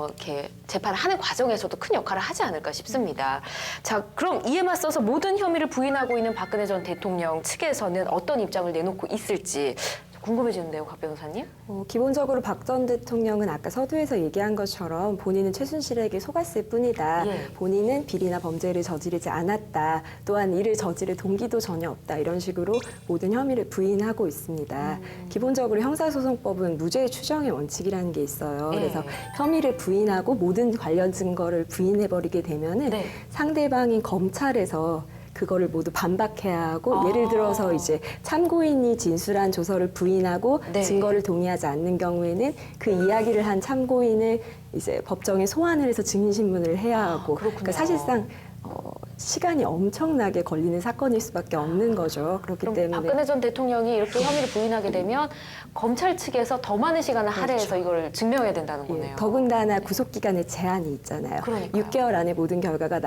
이렇게 재판을 하는 과정에서도 큰 역할을 하지 않을까 싶습니다. 자, 그럼 이에 맞서서 모든 혐의를 부인하고 있는 박근혜 전 대통령 측에서는 어떤 입장을 내놓고 있을지 궁금해지는데요, 곽 변호사님? 기본적으로 박 전 대통령은 아까 서두에서 얘기한 것처럼 본인은 최순실에게 속았을 뿐이다. 예. 본인은 비리나 범죄를 저지르지 않았다. 또한 이를 저지를 동기도 전혀 없다. 이런 식으로 모든 혐의를 부인하고 있습니다. 기본적으로 형사소송법은 무죄의 추정의 원칙이라는 게 있어요. 예. 그래서 혐의를 부인하고 모든 관련 증거를 부인해버리게 되면은 네. 상대방인 검찰에서 그거를 모두 반박해야 하고 예를 들어서 이제 참고인이 진술한 조서를 부인하고 네. 증거를 동의하지 않는 경우에는 그 이야기를 한 참고인을 이제 법정에 소환을 해서 증인신문을 해야 하고 그렇군요. 그러니까 사실상 시간이 엄청나게 걸리는 사건일 수밖에 없는 거죠. 그렇기 그럼 때문에 박근혜 전 대통령이 이렇게 혐의를 부인하게 되면 검찰 측에서 더 많은 시간을 할애해서 이걸 증명해야 된다는 거네요. 더군다나 구속기간에 제한이 있잖아요. 그러니까요. 6개월 안에 모든 결과가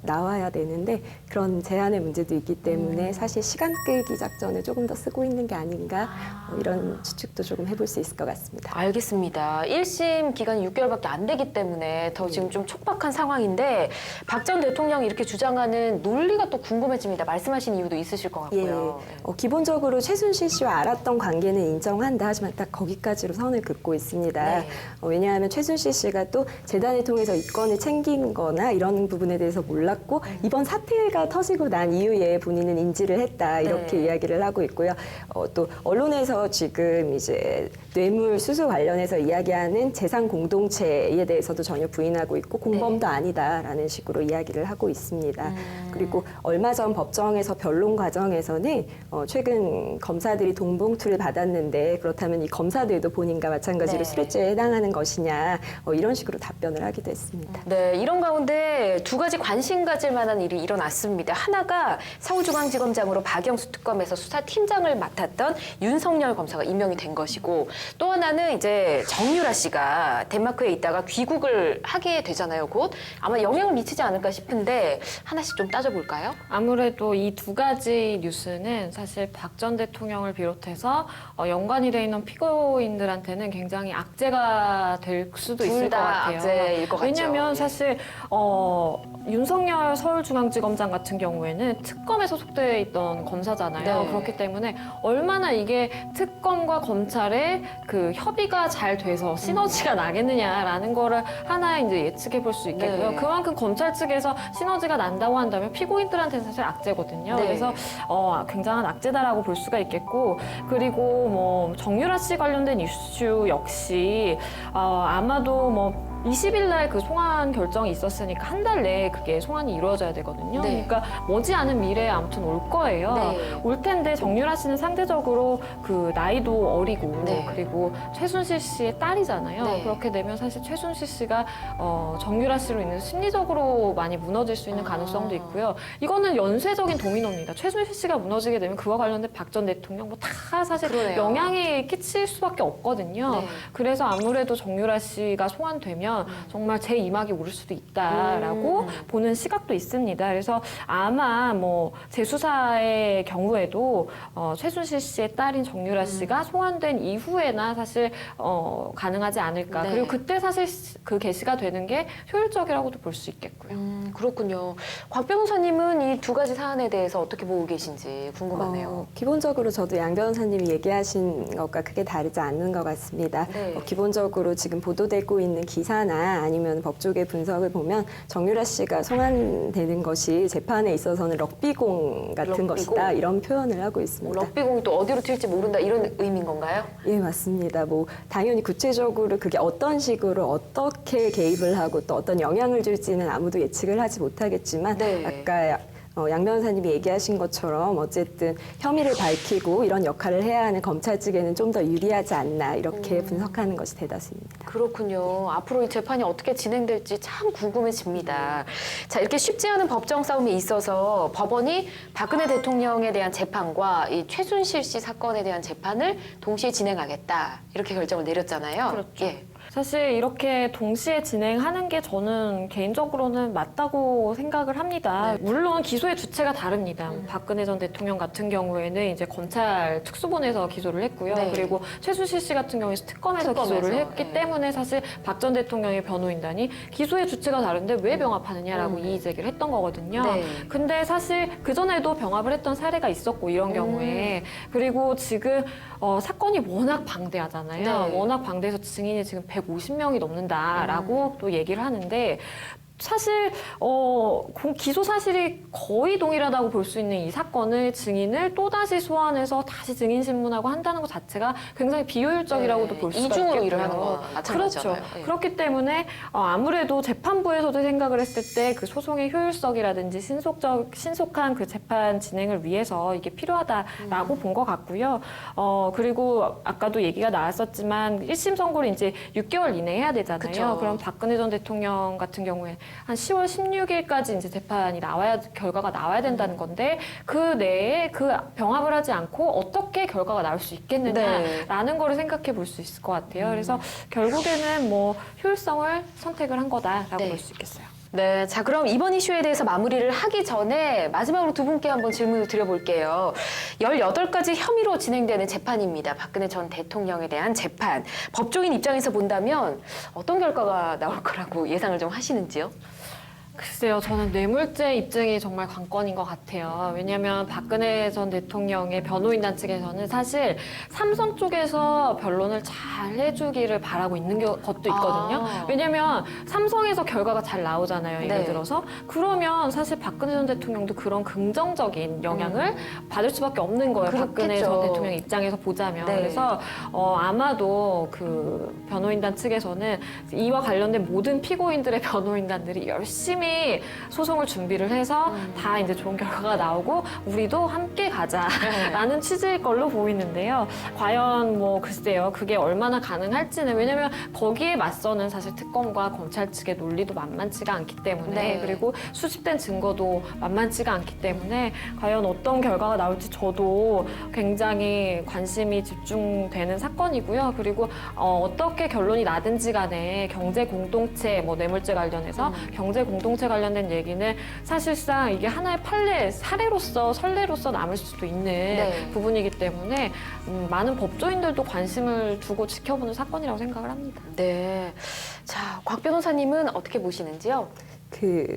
나와야 되는데 그런 제한의 문제도 있기 때문에 사실 시간 끌기 작전을 조금 더 쓰고 있는 게 아닌가 이런 추측도 조금 해볼 수 있을 것 같습니다. 알겠습니다. 1심 기간이 6개월밖에 안 되기 때문에 더 지금 좀 촉박한 상황인데 박 전 대통령이 이렇게 주장하는 논리가 또 궁금해집니다. 말씀하신 이유도 있으실 것 같고요. 기본적으로 최순실 씨와 알았던 관계는 인정한다 하지만 딱 거기까지로 선을 긋고 있습니다. 네. 왜냐하면 최순실 씨가 또 재단을 통해서 이권을 챙긴 거나 이런 부분에 대해서 몰랐고 이번 사태가 터지고 난 이후에 본인은 인지를 했다 이렇게 네. 이야기를 하고 있고요. 또 언론에서 지금 이제 뇌물 수수 관련해서 이야기하는 재산 공동체에 대해서도 전혀 부인하고 있고 공범도 아니다라는 식으로 이야기를 하고 있습니다. 그리고 얼마 전 법정에서 변론 과정에서는 최근 검사들이 돈봉투를 받았는데 그렇다면 이 검사들도 본인과 마찬가지로 네. 수뢰죄에 해당하는 것이냐 이런 식으로 답변을 하기도 했습니다. 네, 이런 가운데 두 가지 관심 가질 만한 일이 일어났습니다. 하나가 서울중앙지검장으로 박영수 특검에서 수사팀장을 맡았던 윤석열 검사가 임명이 된 것이고 또 하나는 이제 정유라 씨가 덴마크에 있다가 귀국을 하게 되잖아요, 곧. 아마 영향을 미치지 않을까 싶은데 하나씩 좀 따져볼까요? 아무래도 이 두 가지 뉴스는 사실 박 전 대통령을 비롯해서 연관이 돼 있는 피고인들한테는 굉장히 악재가 될 수도 있을 둘 것 다 같아요. 악재일 것 같죠. 왜냐하면 예. 사실 윤석열 서울중앙지검장 같은 경우에는 특검에 소속되어 있던 검사잖아요. 네. 그렇기 때문에 얼마나 이게 특검과 검찰의 그 협의가 잘 돼서 시너지가 나겠느냐라는 거를 하나 이제 예측해 볼 수 있겠고요. 네. 그만큼 검찰 측에서 시너지가 난다고 한다면 피고인들한테는 사실 악재거든요. 네. 그래서 굉장한 악재다라고 볼 수가 있겠고 그리고 뭐 정유라 씨 관련된 이슈 역시 아마도 뭐 20일 날 그 송환 결정이 있었으니까 한 달 내에 그게 송환이 이루어져야 되거든요. 네. 그러니까 머지않은 미래에 아무튼 올 거예요. 네. 올 텐데 정유라 씨는 상대적으로 그 나이도 어리고 네. 그리고 최순실 씨의 딸이잖아요. 네. 그렇게 되면 사실 최순실 씨가 정유라 씨로 인해서 심리적으로 많이 무너질 수 있는 가능성도 있고요. 이거는 연쇄적인 도미노입니다. 최순실 씨가 무너지게 되면 그와 관련된 박 전 대통령 뭐 다 사실 그러네요. 영향이 끼칠 수밖에 없거든요. 네. 그래서 아무래도 정유라 씨가 소환되면 정말 제 이막이 오를 수도 있다라고 보는 시각도 있습니다. 그래서 아마 뭐 재수사의 경우에도 최순실 씨의 딸인 정유라 씨가 소환된 이후에나 사실 가능하지 않을까. 네. 그리고 그때 사실 그 개시가 되는 게 효율적이라고도 볼 수 있겠고요. 그렇군요. 곽 변호사님은 이 두 가지 사안에 대해서 어떻게 보고 계신지 궁금하네요. 기본적으로 저도 양 변호사님이 얘기하신 것과 크게 다르지 않는 것 같습니다. 네. 기본적으로 지금 보도되고 있는 기사 조사나 아니면 법조계 분석을 보면 정유라 씨가 송환되는 것이 재판에 있어서는 럭비공 같은 럭비공? 것이다 이런 표현을 하고 있습니다. 럭비공이 또 어디로 튈지 모른다 이런 의미인 건가요? 예, 맞습니다. 뭐 당연히 구체적으로 그게 어떤 식으로 어떻게 개입을 하고 또 어떤 영향을 줄지는 아무도 예측을 하지 못하겠지만 네. 아까 양 변호사님이 얘기하신 것처럼 어쨌든 혐의를 밝히고 이런 역할을 해야 하는 검찰 측에는 좀 더 유리하지 않나 이렇게 분석하는 것이 대다수입니다. 그렇군요. 앞으로 이 재판이 어떻게 진행될지 참 궁금해집니다. 자, 이렇게 쉽지 않은 법정 싸움에 있어서 법원이 박근혜 대통령에 대한 재판과 이 최순실 씨 사건에 대한 재판을 동시에 진행하겠다 이렇게 결정을 내렸잖아요. 그렇죠. 예. 사실 이렇게 동시에 진행하는 게 저는 개인적으로는 맞다고 생각을 합니다. 네. 물론 기소의 주체가 다릅니다. 박근혜 전 대통령 같은 경우에는 이제 검찰 특수본에서 기소를 했고요. 네. 그리고 최순실 씨 같은 경우에는 특검에서 기소를 특검에서, 했기 네. 때문에 사실 박 전 대통령의 변호인단이 기소의 주체가 다른데 왜 병합하느냐라고 이의 제기를 했던 거거든요. 네. 근데 사실 그전에도 병합을 했던 사례가 있었고 이런 경우에 그리고 지금 사건이 워낙 방대하잖아요. 네. 워낙 방대해서 증인이 지금 150명이 넘는다라고 또 얘기를 하는데 사실 기소 사실이 거의 동일하다고 볼 수 있는 이 사건을 증인을 또다시 소환해서 다시 증인 신문하고 한다는 것 자체가 굉장히 비효율적이라고도 네. 볼 수가 이중으로 있겠고요. 일을 하는 거 마찬가지잖아요. 그렇죠. 예. 그렇기 때문에 아무래도 재판부에서도 생각을 했을 때 그 소송의 효율성이라든지 신속한 그 재판 진행을 위해서 이게 필요하다라고 본 것 같고요. 그리고 아까도 얘기가 나왔었지만 1심 선고를 이제 6개월 이내에 해야 되잖아요. 그쵸. 그럼 박근혜 전 대통령 같은 경우에 한 10월 16일까지 이제 재판이 결과가 나와야 된다는 건데 그 내에 그 병합을 하지 않고 어떻게 결과가 나올 수 있겠느냐라는 거를 생각해 볼 수 있을 것 같아요. 그래서 결국에는 뭐 효율성을 선택을 한 거다라고 네. 볼 수 있겠어요. 네, 자 그럼 이번 이슈에 대해서 마무리를 하기 전에 마지막으로 두 분께 한번 질문을 드려볼게요. 18가지 혐의로 진행되는 재판입니다. 박근혜 전 대통령에 대한 재판. 법조인 입장에서 본다면 어떤 결과가 나올 거라고 예상을 좀 하시는지요? 글쎄요, 저는 뇌물죄 입증이 정말 관건인 것 같아요. 왜냐하면 박근혜 전 대통령의 변호인단 측에서는 사실 삼성 쪽에서 변론을 잘 해주기를 바라고 있는 것도 있거든요. 왜냐하면 삼성에서 결과가 잘 나오잖아요. 예를 네. 들어서. 그러면 사실 박근혜 전 대통령도 그런 긍정적인 영향을 받을 수밖에 없는 거예요. 박근혜 전 그렇겠죠. 대통령 입장에서 보자면. 네. 그래서 아마도 그 변호인단 측에서는 이와 관련된 모든 피고인들의 변호인단들이 열심히 소송을 준비를 해서 다 이제 좋은 결과가 나오고 우리도 함께 가자라는 취지일 걸로 보이는데요. 과연 뭐 글쎄요, 그게 얼마나 가능할지는 왜냐면 거기에 맞서는 사실 특검과 검찰 측의 논리도 만만치가 않기 때문에 네. 그리고 수집된 증거도 만만치가 않기 때문에 과연 어떤 결과가 나올지 저도 굉장히 관심이 집중되는 사건이고요. 그리고 어떻게 결론이 나든지 간에 경제 공동체, 뭐 뇌물죄 관련해서 경제 공동체 관련된 얘기는 사실상 이게 하나의 사례로서 선례로서 남을 수도 있는 네. 부분이기 때문에 많은 법조인들도 관심을 두고 지켜보는 사건이라고 생각을 합니다. 네. 자, 곽 변호사님은 어떻게 보시는지요?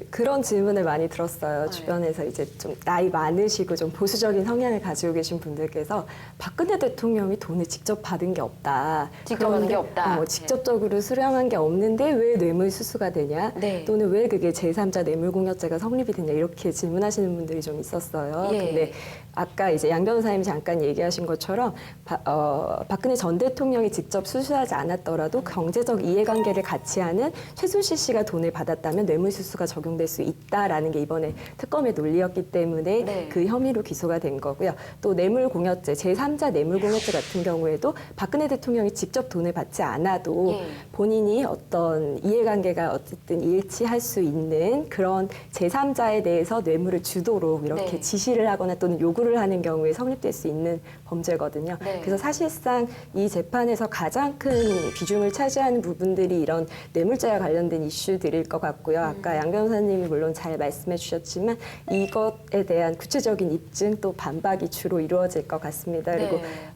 그런 질문을 많이 들었어요. 주변에서 이제 좀 나이 많으시고 좀 보수적인 성향을 가지고 계신 분들께서 박근혜 대통령이 돈을 직접 받은 게 없다. 직접 받은 게 그런데, 없다. 직접적으로 수령한 게 없는데 왜 뇌물수수가 되냐? 네. 또는 왜 그게 제3자 뇌물공여죄가 성립이 되냐? 이렇게 질문하시는 분들이 좀 있었어요. 예. 근데 아까 이제 양 변호사님이 잠깐 얘기하신 것처럼 박근혜 전 대통령이 직접 수수하지 않았더라도 경제적 이해관계를 같이 하는 최순실 씨가 돈을 받았다면 뇌물수수가 적용될 수 있다라는 게 이번에 특검의 논리였기 때문에 네. 그 혐의로 기소가 된 거고요. 또 뇌물공여죄, 제3자 뇌물공여죄 같은 경우에도 박근혜 대통령이 직접 돈을 받지 않아도 예. 본인이 어떤 이해관계가 어쨌든 일치할 수 있는 그런 제3자에 대해서 뇌물을 주도록 이렇게 네. 지시를 하거나 또는 요구를 하는 경우에 성립될 수 있는 범죄거든요. 네. 그래서 사실상 이 재판에서 가장 큰 비중을 차지하는 부분들이 이런 뇌물죄와 관련된 이슈들일 것 같고요. 아까 양 변호사님이 물론 잘 말씀해 주셨지만 이것에 대한 구체적인 입증 또 반박이 주로 이루어질 것 같습니다. 그리고 네.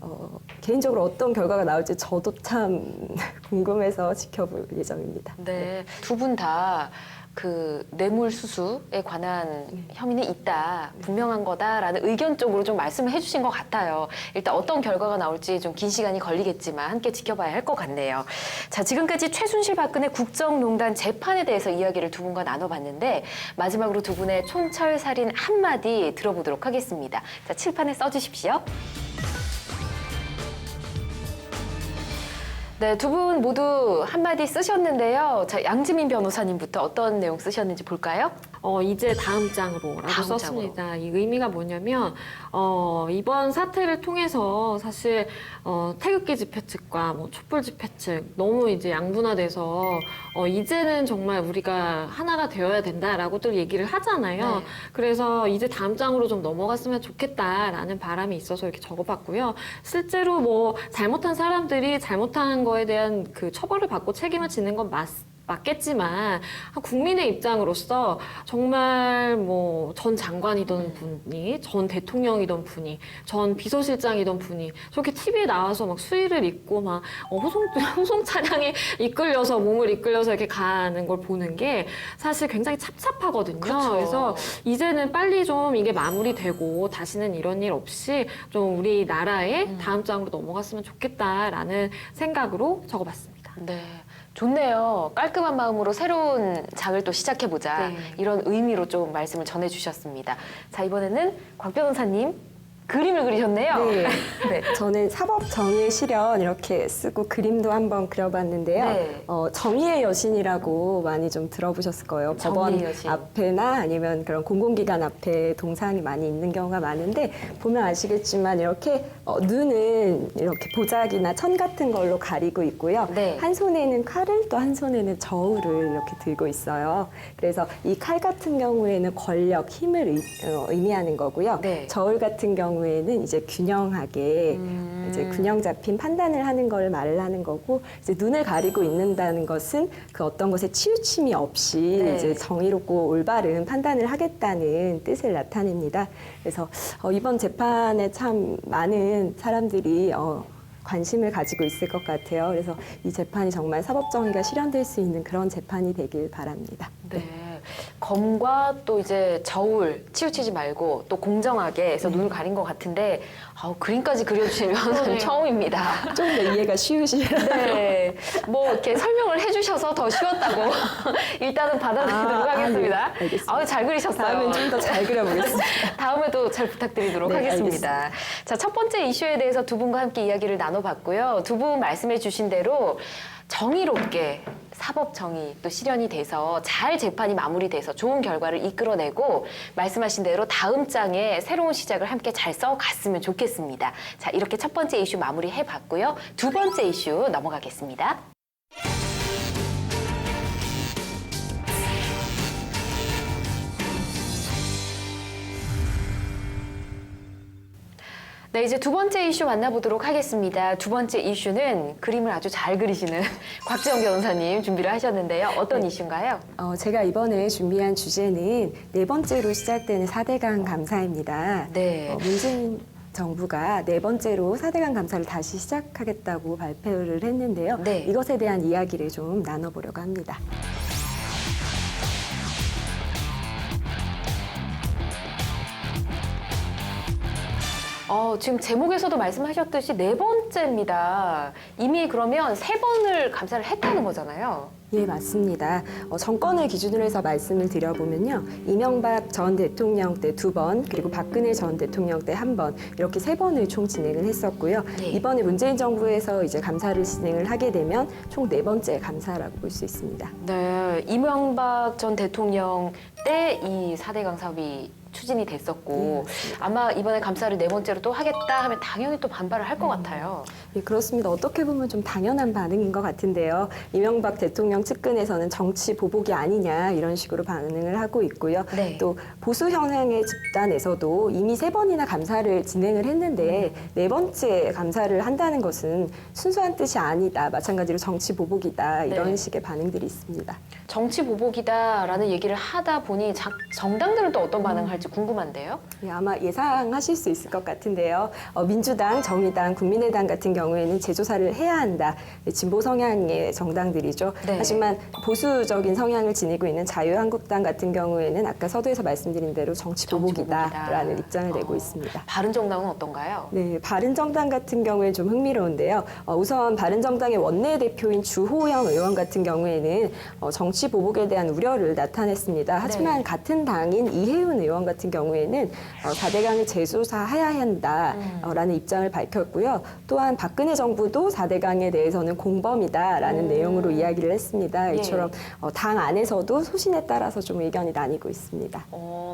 개인적으로 어떤 결과가 나올지 저도 참 궁금해서 지켜볼 예정입니다. 네, 두 분 다 그 뇌물수수에 관한 혐의는 있다, 분명한 거다라는 의견 쪽으로 좀 말씀을 해주신 것 같아요. 일단 어떤 결과가 나올지 좀 긴 시간이 걸리겠지만 함께 지켜봐야 할 것 같네요. 자, 지금까지 최순실 박근혜 국정농단 재판에 대해서 이야기를 두 분과 나눠봤는데 마지막으로 두 분의 촌철살인 한마디 들어보도록 하겠습니다. 자, 칠판에 써주십시오. 네, 두 분 모두 한마디 쓰셨는데요. 자, 양지민 변호사님부터 어떤 내용 쓰셨는지 볼까요? 이제 다음 장으로라고 다음 썼습니다. 이 의미가 뭐냐면 이번 사태를 통해서 사실 태극기 집회 측과 뭐 촛불 집회 측 너무 이제 양분화돼서 이제는 정말 우리가 하나가 되어야 된다라고들 얘기를 하잖아요. 네. 그래서 이제 다음 장으로 좀 넘어갔으면 좋겠다라는 바람이 있어서 이렇게 적어봤고요. 실제로 뭐 잘못한 사람들이 잘못한 거에 대한 그 처벌을 받고 책임을 지는 건 맞겠지만 국민의 입장으로서 정말 뭐 전 장관이던 분이 전 대통령이던 분이 전 비서실장이던 분이 저렇게 TV에 나와서 막 수의를 입고 막 호송 차량에 이끌려서 몸을 이끌려서 이렇게 가는 걸 보는 게 사실 굉장히 찹찹하거든요. 그렇죠. 그래서 이제는 빨리 좀 이게 마무리되고 다시는 이런 일 없이 좀 우리나라의 다음 장으로 넘어갔으면 좋겠다라는 생각으로 적어봤습니다. 네. 좋네요. 깔끔한 마음으로 새로운 장을 또 시작해보자. 네. 이런 의미로 좀 말씀을 전해주셨습니다. 자, 이번에는 곽 변호사님 그림을 그리셨네요. 네. 네. 저는 사법 정의의 실현 이렇게 쓰고 그림도 한번 그려봤는데요. 네. 정의의 여신이라고 많이 좀 들어보셨을 거예요. 법원 정의의 여신. 앞에나 아니면 그런 공공기관 앞에 동상이 많이 있는 경우가 많은데 보면 아시겠지만 이렇게 눈은 이렇게 보자기나 천 같은 걸로 가리고 있고요. 네. 한 손에는 칼을 또 한 손에는 저울을 이렇게 들고 있어요. 그래서 이 칼 같은 경우에는 권력, 힘을 의미하는 거고요. 네. 저울 같은 경우에는 이제 균형하게 이제 균형 잡힌 판단을 하는 걸 말을 하는 거고 이제 눈을 가리고 있는다는 것은 그 어떤 것에 치우침이 없이 네. 이제 정의롭고 올바른 판단을 하겠다는 뜻을 나타냅니다. 그래서 이번 재판에 참 많은 사람들이 관심을 가지고 있을 것 같아요. 그래서 이 재판이 정말 사법 정의가 실현될 수 있는 그런 재판이 되길 바랍니다. 네. 검과 또 이제 저울 치우치지 말고 또 공정하게 해서 눈을 가린 것 같은데 그림까지 그려주신 변호사님 그러네요. 처음입니다. 좀 더 이해가 쉬우시라. 네. 뭐 이렇게 설명을 해주셔서 더 쉬웠다고 일단은 받아들이도록 하겠습니다. 네. 알겠습니다. 잘 그리셨어요. 다음엔 좀 더 잘 그려보겠습니다. 다음에도 잘 부탁드리도록 네, 하겠습니다. 자, 첫 번째 이슈에 대해서 두 분과 함께 이야기를 나눠봤고요. 두 분 말씀해 주신 대로 정의롭게 사법 정의 또 실현이 돼서 잘 재판이 마무리돼서 좋은 결과를 이끌어내고 말씀하신 대로 다음 장에 새로운 시작을 함께 잘 써갔으면 좋겠습니다. 자, 이렇게 첫 번째 이슈 마무리해봤고요. 두 번째 이슈 넘어가겠습니다. 네, 이제 두 번째 이슈 만나보도록 하겠습니다. 두 번째 이슈는 그림을 아주 잘 그리시는 곽지영 변호사님 준비를 하셨는데요. 어떤 이슈인가요? 제가 이번에 준비한 주제는 네 번째로 시작되는 4대강 감사입니다. 네. 문재인 정부가 네 번째로 4대강 감사를 다시 시작하겠다고 발표를 했는데요. 네. 이것에 대한 이야기를 좀 나눠보려고 합니다. 지금 제목에서도 말씀하셨듯이 네 번째입니다. 이미 그러면 세 번을 감사를 했다는 거잖아요. 예, 맞습니다. 정권을 기준으로 해서 말씀을 드려보면요. 이명박 전 대통령 때 2번, 그리고 박근혜 전 대통령 때 1번, 이렇게 3번을 총 진행을 했었고요. 네. 이번에 문재인 정부에서 이제 감사를 진행을 하게 되면 총 4번째 감사라고 볼 수 있습니다. 네, 이명박 전 대통령 때 이 4대강 사업이 추진이 됐었고 아마 이번에 감사를 네 번째로 또 하겠다 하면 당연히 또 반발을 할 것 같아요. 예, 그렇습니다. 어떻게 보면 좀 당연한 반응인 것 같은데요. 이명박 대통령 측근에서는 정치 보복이 아니냐 이런 식으로 반응을 하고 있고요. 네. 또 보수 형향의 집단에서도 이미 3번이나 감사를 진행을 했는데 네 번째 감사를 한다는 것은 순수한 뜻이 아니다. 마찬가지로 정치 보복이다. 이런 네. 식의 반응들이 있습니다. 정치 보복이다라는 얘기를 하다 보니 정당들은 또 어떤 반응을 할지 궁금한데요. 네, 아마 예상하실 수 있을 것 같은데요. 민주당, 정의당, 국민의당 같은 경우에는 재조사를 해야 한다. 진보 성향의 정당들이죠. 네. 하지만 보수적인 성향을 지니고 있는 자유한국당 같은 경우에는 아까 서두에서 말씀드린 대로 정치 보복이다라는 입장을 내고 있습니다. 바른정당은 어떤가요? 네, 바른정당 같은 경우에 좀 흥미로운데요. 우선 바른정당의 원내대표인 주호영 의원 같은 경우에는 정치 보복에 대한 우려를 나타냈습니다. 하지만 네. 같은 당인 이혜훈 의원 같은 경우에는 4대강을 재조사해야 한다라는 입장을 밝혔고요. 또한 박근혜 정부도 4대강에 대해서는 공범이다라는 내용으로 이야기를 했습니다. 예. 이처럼 당 안에서도 소신에 따라서 좀 의견이 나뉘고 있습니다.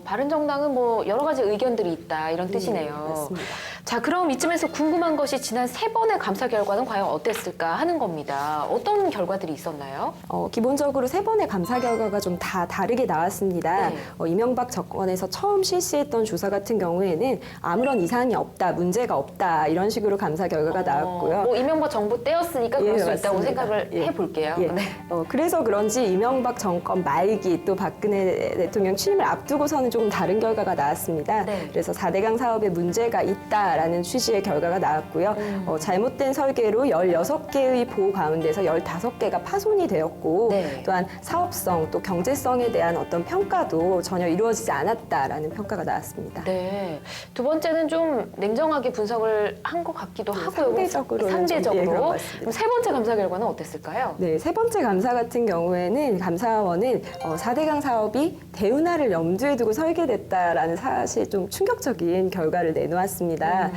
바른정당은 뭐 여러 가지 의견들이 있다 이런 뜻이네요. 맞습니다. 자, 그럼 이쯤에서 궁금한 것이 지난 3번의 감사 결과는 과연 어땠을까 하는 겁니다. 어떤 결과들이 있었나요? 기본적으로 3번의 감사 결과가 좀 다 다르게 나왔습니다. 네. 이명박 정권에서 처음 실시했던 조사 같은 경우에는 아무런 이상이 없다, 문제가 없다 이런 식으로 감사 결과가 나왔고요. 뭐 이명박 정부 때였으니까 그럴 예, 수 있다고 맞습니다. 생각을 예. 해볼게요. 예. 네. 그래서 그런지 이명박 정권 말기 또 박근혜 대통령 취임을 앞두고서는 조금 다른 결과가 나왔습니다. 네. 그래서 4대강 사업에 문제가 있다라는 취지의 결과가 나왔고요. 잘못된 설계로 16개의 보호 가운데서 15개가 파손이 되었고 네. 또한 사업성 또 경제성에 대한 어떤 평가도 전혀 이루어지지 않았다라는 평가가 나왔습니다. 네. 두 번째는 좀 냉정하게 분석을 한 것 같기도 하고요. 상대적으로는 좀, 예, 그런 것 같습니다. 그럼 세 번째 감사 결과는 어땠을까요? 네, 세 번째 감사 같은 경우에는 감사원은 4대강 사업이 대운하를 염두에 두고 설계됐다라는 사실 좀 충격적인 결과를 내놓았습니다.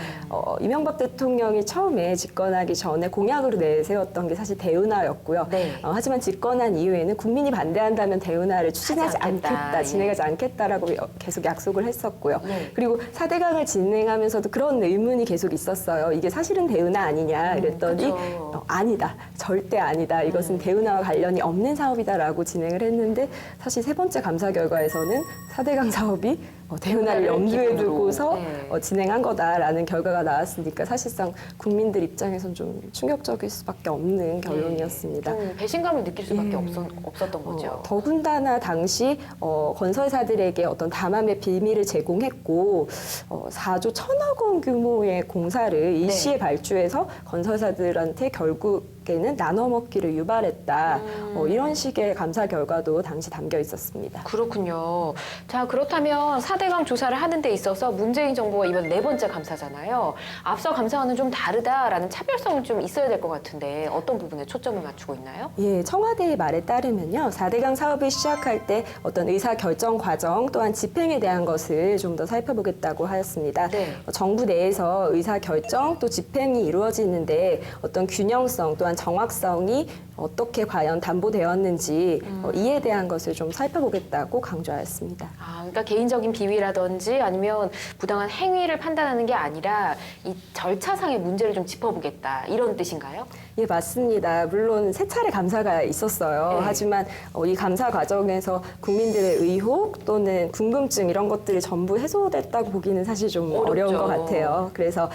이명박 대통령이 처음에 집권하기 전에 공약으로 내세웠던 게 사실 대운하였고요. 네. 하지만 집권한 이후에는 국민이 반대한다면 대운하를 추진하지 하지 않겠다. 않겠다, 진행하지 않겠다라고 계속 약속을 했었고요. 네. 그리고 4대강을 진행하면서도 그런 의문이 계속 있었어요. 이게 사실은 대운하 아니냐 이랬더니 그쵸. 아니다. 절대 아니다. 이것은 대운하와 관련이 없는 사업이다라고 진행을 했는데 사실 세 번째 감사 결과에서는 4대강 사업이 대운하를 염두에 기본으로. 두고서 네. 진행한 거다라는 결과가 나왔으니까 사실상 국민들 입장에선 좀 충격적일 수밖에 없는 결론이었습니다. 좀 배신감을 느낄 수밖에 없었던 거죠. 더군다나 당시 건설사들에게 어떤 담합의 비밀을 제공했고 4조 1,000억 원 규모의 공사를 일시에 발주해서 건설사들한테 결국에는 나눠 먹기를 유발했다. 이런 식의 감사 결과도 당시 담겨 있었습니다. 그렇군요. 자, 그렇다면 4대강 조사를 하는 데 있어서 문재인 정부가 이번 네 번째 감사잖아요. 앞서 감사와는 좀 다르다라는 차별성은 좀 있어야 될 것 같은데 어떤 부분에 초점을 맞추고 있나요? 예, 청와대의 말에 따르면요. 4대강 사업을 시작할 때 어떤 의사 결정 과정 또한 집행에 대한 것을 좀 더 살펴보겠다고 하였습니다. 네. 정부 내에서 의사 결정 또 집행이 이루어지는데 어떤 균형성 또한 정확성이 어떻게 과연 담보되었는지 이에 대한 것을 좀 살펴보겠다고 강조하였습니다. 그러니까 개인적인 비위라든지 아니면 부당한 행위를 판단하는 게 아니라 이 절차상의 문제를 좀 짚어보겠다 이런 뜻인가요? 예, 맞습니다. 물론 세 차례 감사가 있었어요. 네. 하지만 이 감사 과정에서 국민들의 의혹 또는 궁금증 이런 것들이 전부 해소됐다고 보기는 사실 좀 어려운 어렵죠. 것 같아요. 그래서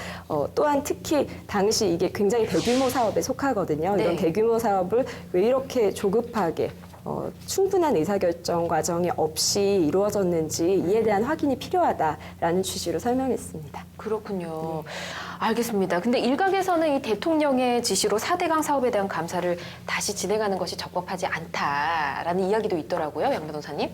또한 특히 당시 이게 굉장히 대규모 사업에 속하거든요. 네. 이런 대규모 사업을 왜 이렇게 조급하게 충분한 의사결정 과정이 없이 이루어졌는지 이에 대한 확인이 필요하다라는 취지로 설명했습니다. 그렇군요. 알겠습니다. 근데 일각에서는 이 대통령의 지시로 4대강 사업에 대한 감사를 다시 진행하는 것이 적법하지 않다라는 이야기도 있더라고요, 양 변호사님.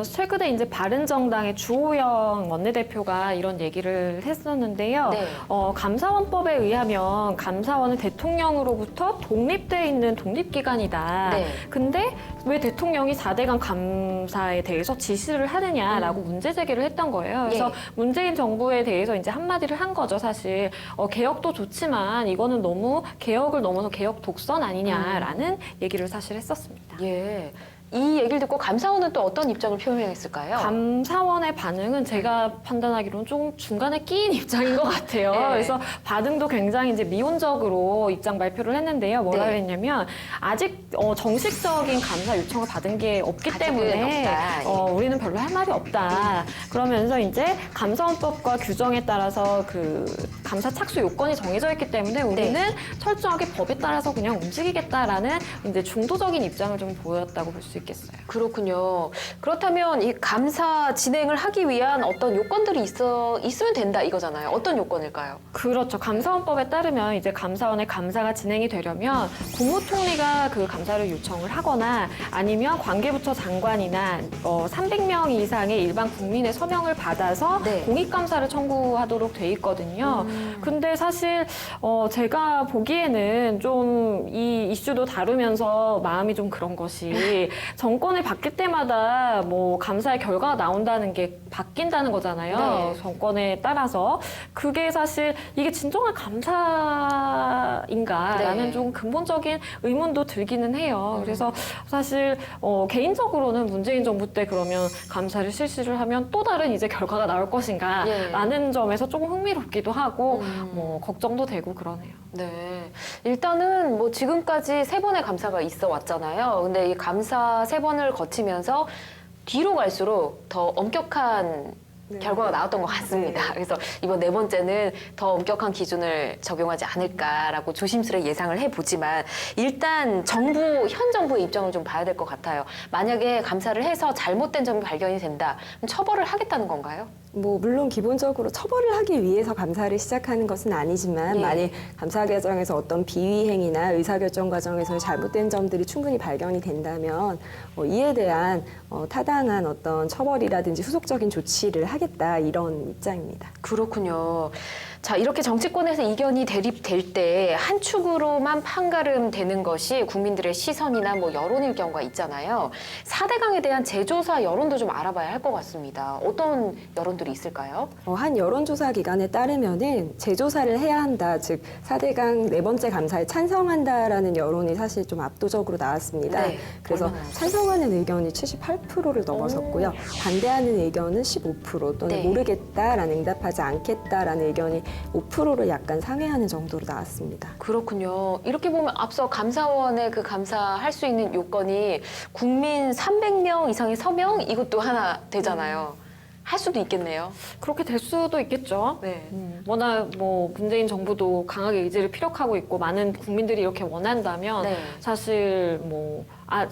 최근에 이제 바른정당의 주호영 원내대표가 이런 얘기를 했었는데요. 네. 감사원법에 의하면 감사원은 대통령으로부터 독립돼 있는 독립기관이다. 네. 근데 왜 대통령이 4대강 감사에 대해서 지시를 하느냐라고 문제 제기를 했던 거예요. 그래서 예. 문재인 정부에 대해서 이제 한마디를 한 거죠, 사실. 개혁도 좋지만 이거는 너무 개혁을 넘어서 개혁 독선 아니냐라는 얘기를 사실 했었습니다. 예. 이 얘기를 듣고 감사원은 또 어떤 입장을 표명했을까요? 감사원의 반응은 제가 판단하기로는 조금 중간에 끼인 입장인 것 같아요. 네. 그래서 반응도 굉장히 이제 미온적으로 입장 발표를 했는데요. 뭐라 네. 그랬냐면 아직 정식적인 감사 요청을 받은 게 없기 아직은 때문에 없다. 우리는 별로 할 말이 없다. 그러면서 이제 감사원법과 규정에 따라서 그 감사 착수 요건이 정해져 있기 때문에 우리는 철저하게 법에 따라서 그냥 움직이겠다라는 이제 중도적인 입장을 좀 보였다고 볼 수 있겠어요. 그렇군요. 그렇다면 이 감사 진행을 하기 위한 어떤 요건들이 있으면 된다 이거잖아요. 어떤 요건일까요? 그렇죠. 감사원법에 따르면 이제 감사원의 감사가 진행이 되려면 국무총리가 그 감사를 요청을 하거나 아니면 관계부처 장관이나 300명 이상의 일반 국민의 서명을 받아서 네. 공익감사를 청구하도록 돼 있거든요. 근데 사실 제가 보기에는 좀 이 이슈도 다루면서 마음이 좀 그런 것이 정권을 바뀔 때마다 뭐 감사의 결과가 나온다는 게 바뀐다는 거잖아요. 네. 정권에 따라서. 그게 사실 이게 진정한 감사인가라는 네. 좀 근본적인 의문도 들기는 해요. 그래서 사실 개인적으로는 문재인 정부 때 그러면 감사를 실시를 하면 또 다른 이제 결과가 나올 것인가라는 점에서 조금 흥미롭기도 하고 뭐 걱정도 되고 그러네요. 네. 일단은 뭐 지금까지 3번의 감사가 있어 왔잖아요. 근데 이 감사 3번을 거치면서 뒤로 갈수록 더 엄격한 결과가 나왔던 것 같습니다. 그래서 이번 4번째는 더 엄격한 기준을 적용하지 않을까라고 조심스레 예상을 해보지만 일단 현 정부의 입장을 좀 봐야 될 것 같아요. 만약에 감사를 해서 잘못된 점이 발견이 된다, 그럼 처벌을 하겠다는 건가요? 뭐 물론 기본적으로 처벌을 하기 위해서 감사를 시작하는 것은 아니지만 예. 만약 감사 과정에서 어떤 비위 행위나 의사결정 과정에서 잘못된 점들이 충분히 발견이 된다면 이에 대한 타당한 어떤 처벌이라든지 후속적인 조치를 하겠다 이런 입장입니다. 그렇군요. 자, 이렇게 정치권에서 이견이 대립될 때 한 축으로만 판가름되는 것이 국민들의 시선이나 뭐 여론일 경우가 있잖아요. 4대강에 대한 재조사 여론도 좀 알아봐야 할 것 같습니다. 어떤 여론들이 있을까요? 한 여론조사 기관에 따르면은 재조사를 해야 한다, 즉 4대강 4번째 감사에 찬성한다라는 여론이 사실 좀 압도적으로 나왔습니다. 네, 그래서 얼마나 나왔어요? 찬성하는 의견이 78%를 넘어섰고요. 반대하는 의견은 15% 또는 네. 모르겠다라는 응답하지 않겠다라는 의견이 5%를 약간 상회하는 정도로 나왔습니다. 그렇군요. 이렇게 보면 앞서 감사원의 그 감사할 수 있는 요건이 국민 300명 이상의 서명 이것도 하나 되잖아요. 할 수도 있겠네요. 그렇게 될 수도 있겠죠. 네. 워낙 뭐 문재인 정부도 강하게 의지를 피력하고 있고 많은 국민들이 이렇게 원한다면 네. 사실 뭐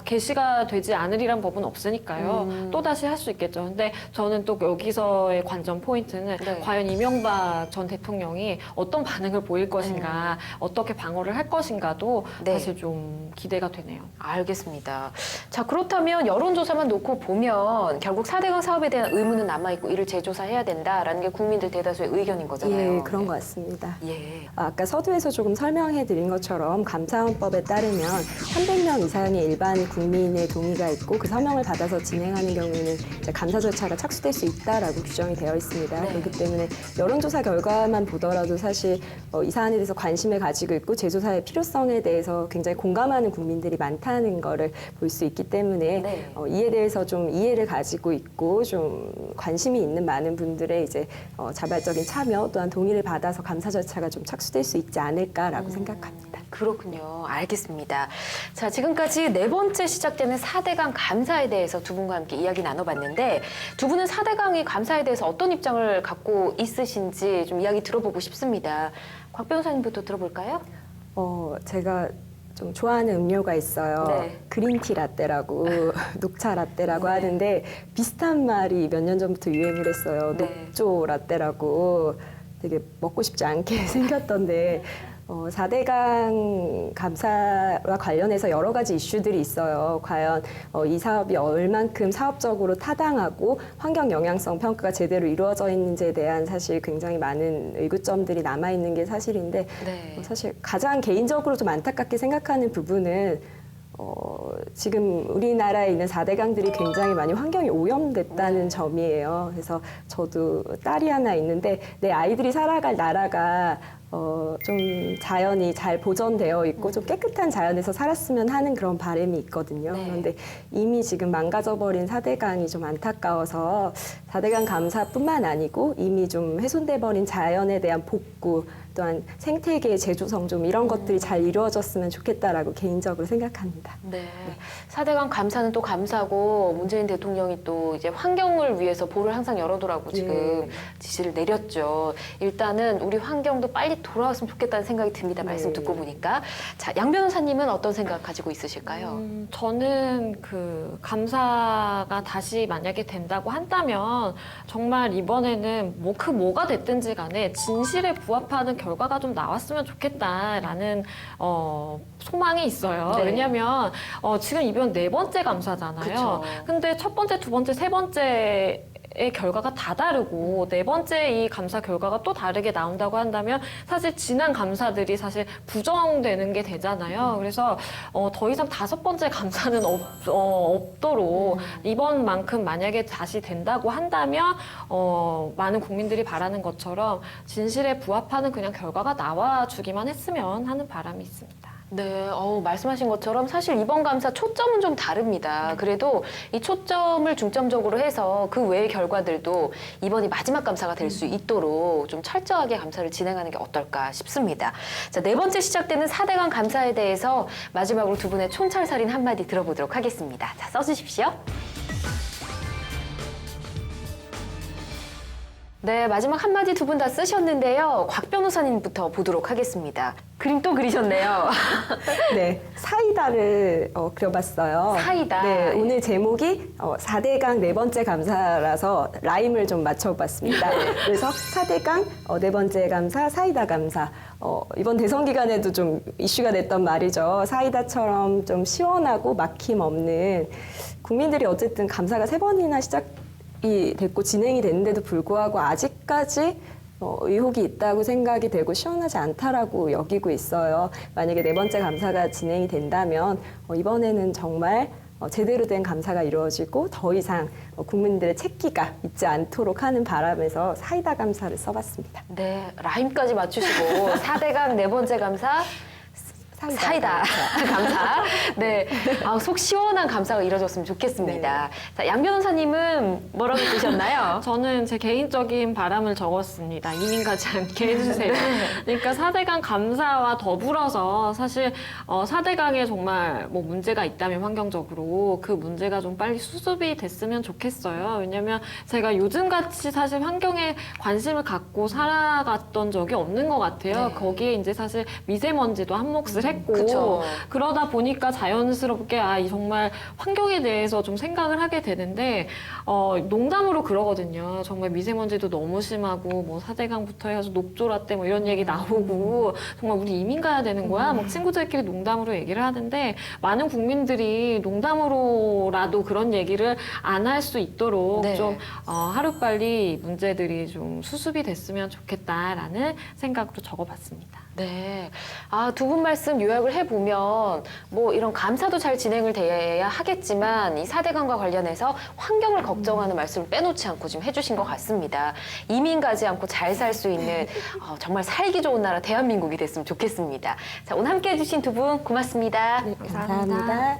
개시가 되지 않으리란 법은 없으니까요. 또다시 할 수 있겠죠. 근데 저는 또 여기서의 관전 포인트는 네. 과연 이명박 전 대통령이 어떤 반응을 보일 것인가, 어떻게 방어를 할 것인가도 네. 사실 좀 기대가 되네요. 알겠습니다. 자, 그렇다면 여론조사만 놓고 보면 결국 4대강 사업에 대한 의문은 남아있고 이를 재조사해야 된다라는 게 국민들 대다수의 의견인 거잖아요. 예, 그런 것 같습니다. 예. 아까 서두에서 조금 설명해 드린 것처럼 감사원법에 따르면 300명 이상의 일반 국민의 동의가 있고 그 서명을 받아서 진행하는 경우에는 이제 감사 절차가 착수될 수 있다라고 규정이 되어 있습니다. 네. 그렇기 때문에 여론조사 결과만 보더라도 사실 이 사안에 대해서 관심을 가지고 있고 재조사의 필요성에 대해서 굉장히 공감하는 국민들이 많다는 거를 볼 수 있기 때문에 네. 이에 대해서 좀 이해를 가지고 있고 좀 관심이 있는 많은 분들의 이제 자발적인 참여 또한 동의를 받아서 감사 절차가 좀 착수될 수 있지 않을까라고 생각합니다. 그렇군요. 알겠습니다. 자, 지금까지 4번째 시작되는 4대강 감사에 대해서 두 분과 함께 이야기 나눠봤는데 두 분은 4대강의 감사에 대해서 어떤 입장을 갖고 있으신지 좀 이야기 들어보고 싶습니다. 곽 변호사님부터 들어볼까요? 제가 좀 좋아하는 음료가 있어요. 네. 그린티 라떼라고 녹차 라떼라고 하는데 비슷한 말이 몇 년 전부터 유행을 했어요. 네. 녹조 라떼라고 되게 먹고 싶지 않게 생겼던데 4대강 감사와 관련해서 여러 가지 이슈들이 있어요. 과연 이 사업이 얼만큼 사업적으로 타당하고 환경 영향성 평가가 제대로 이루어져 있는지에 대한 사실 굉장히 많은 의구점들이 남아있는 게 사실인데 네. 사실 가장 개인적으로 좀 안타깝게 생각하는 부분은 지금 우리나라에 있는 4대강들이 굉장히 많이 환경이 오염됐다는 점이에요. 그래서 저도 딸이 하나 있는데 내 아이들이 살아갈 나라가 좀 자연이 잘 보존되어 있고 좀 깨끗한 자연에서 살았으면 하는 그런 바람이 있거든요. 네. 그런데 이미 지금 망가져버린 4대강이 좀 안타까워서 4대강 감사뿐만 아니고 이미 좀 훼손돼 버린 자연에 대한 복구 또한 생태계 재조성 좀 이런 것들이 잘 이루어졌으면 좋겠다라고 개인적으로 생각합니다. 네. 4대강 감사는 또 감사고 문재인 대통령이 또 이제 환경을 위해서 볼을 항상 열어두라고 지금 지시를 내렸죠. 일단은 우리 환경도 빨리 돌아왔으면 좋겠다는 생각이 듭니다. 말씀 듣고 보니까. 자, 양 변호사님은 어떤 생각 가지고 있으실까요? 저는 그 감사가 다시 만약에 된다고 한다면 정말 이번에는 뭐가 됐든지 간에 진실에 부합하는 결과가 좀 나왔으면 좋겠다라는 소망이 있어요. 네. 왜냐하면 지금 이번 4번째 감사잖아요. 그쵸. 근데 첫 번째, 두 번째, 세 번째 의 결과가 다 다르고 4번째 이 감사 결과가 또 다르게 나온다고 한다면 사실 지난 감사들이 사실 부정되는 게 되잖아요. 그래서 더 이상 5번째 감사는 없도록 이번만큼 만약에 다시 된다고 한다면 많은 국민들이 바라는 것처럼 진실에 부합하는 그냥 결과가 나와주기만 했으면 하는 바람이 있습니다. 네, 말씀하신 것처럼 사실 이번 감사 초점은 좀 다릅니다. 그래도 이 초점을 중점적으로 해서 그 외의 결과들도 이번이 마지막 감사가 될 수 있도록 좀 철저하게 감사를 진행하는 게 어떨까 싶습니다. 자, 4번째 시작되는 4대강 감사에 대해서 마지막으로 두 분의 촌철살인 한마디 들어보도록 하겠습니다. 자, 써주십시오. 네, 마지막 한마디 두 분 다 쓰셨는데요. 곽 변호사님부터 보도록 하겠습니다. 그림 또 그리셨네요. 네, 사이다를 그려봤어요. 사이다. 네, 오늘 제목이 4대강 4번째 감사라서 라임을 좀 맞춰봤습니다. 그래서 4대강 4번째 감사, 사이다 감사. 이번 대선 기간에도 좀 이슈가 됐던 말이죠. 사이다처럼 좀 시원하고 막힘 없는 국민들이 어쨌든 감사가 3번이나 이 됐고 진행이 됐는데도 불구하고 아직까지 의혹이 있다고 생각이 되고 시원하지 않다라고 여기고 있어요. 만약에 4번째 감사가 진행이 된다면 이번에는 정말 제대로 된 감사가 이루어지고 더 이상 국민들의 책기가 있지 않도록 하는 바람에서 사이다 감사를 써봤습니다. 네, 라임까지 맞추시고 4대강 4번째 감사 사이다 감사. 네, 속 시원한 감사가 이루어졌으면 좋겠습니다. 자, 양 변호사님은 뭐라고 쓰셨나요? 저는 제 개인적인 바람을 적었습니다. 이민 가지 않게 해주세요. 그러니까 4대강 감사와 더불어서 사실 4대강에 정말 뭐 문제가 있다면 환경적으로 그 문제가 좀 빨리 수습이 됐으면 좋겠어요. 왜냐면 제가 요즘같이 사실 환경에 관심을 갖고 살아갔던 적이 없는 것 같아요. 네. 거기에 이제 사실 미세먼지도 한 몫을 했고 그쵸. 그러다 보니까 자연스럽게 이 정말 환경에 대해서 좀 생각을 하게 되는데 농담으로 그러거든요. 정말 미세먼지도 너무 심하고 뭐 4대강부터 해서 녹조라떼 뭐 이런 얘기 나오고 정말 우리 이민 가야 되는 거야? 막 친구들끼리 농담으로 얘기를 하는데 많은 국민들이 농담으로라도 그런 얘기를 안 할 수 있도록 네. 좀 하루빨리 문제들이 좀 수습이 됐으면 좋겠다라는 생각으로 적어봤습니다. 네. 두 분 말씀 요약을 해보면, 뭐 이런 감사도 잘 진행을 돼야 하겠지만, 이 4대강과 관련해서 환경을 걱정하는 말씀을 빼놓지 않고 지금 해주신 것 같습니다. 이민 가지 않고 잘 살 수 있는, 정말 살기 좋은 나라 대한민국이 됐으면 좋겠습니다. 자, 오늘 함께 해주신 두 분 고맙습니다. 네, 감사합니다.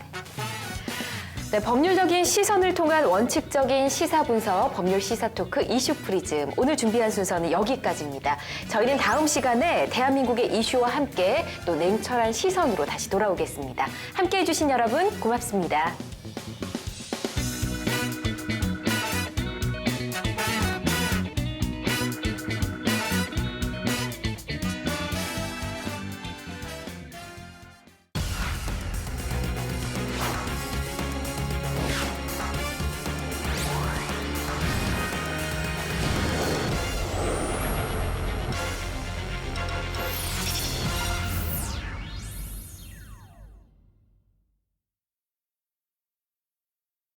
네, 법률적인 시선을 통한 원칙적인 시사 분석, 법률 시사 토크 이슈 프리즘. 오늘 준비한 순서는 여기까지입니다. 저희는 다음 시간에 대한민국의 이슈와 함께 또 냉철한 시선으로 다시 돌아오겠습니다. 함께 해주신 여러분 고맙습니다.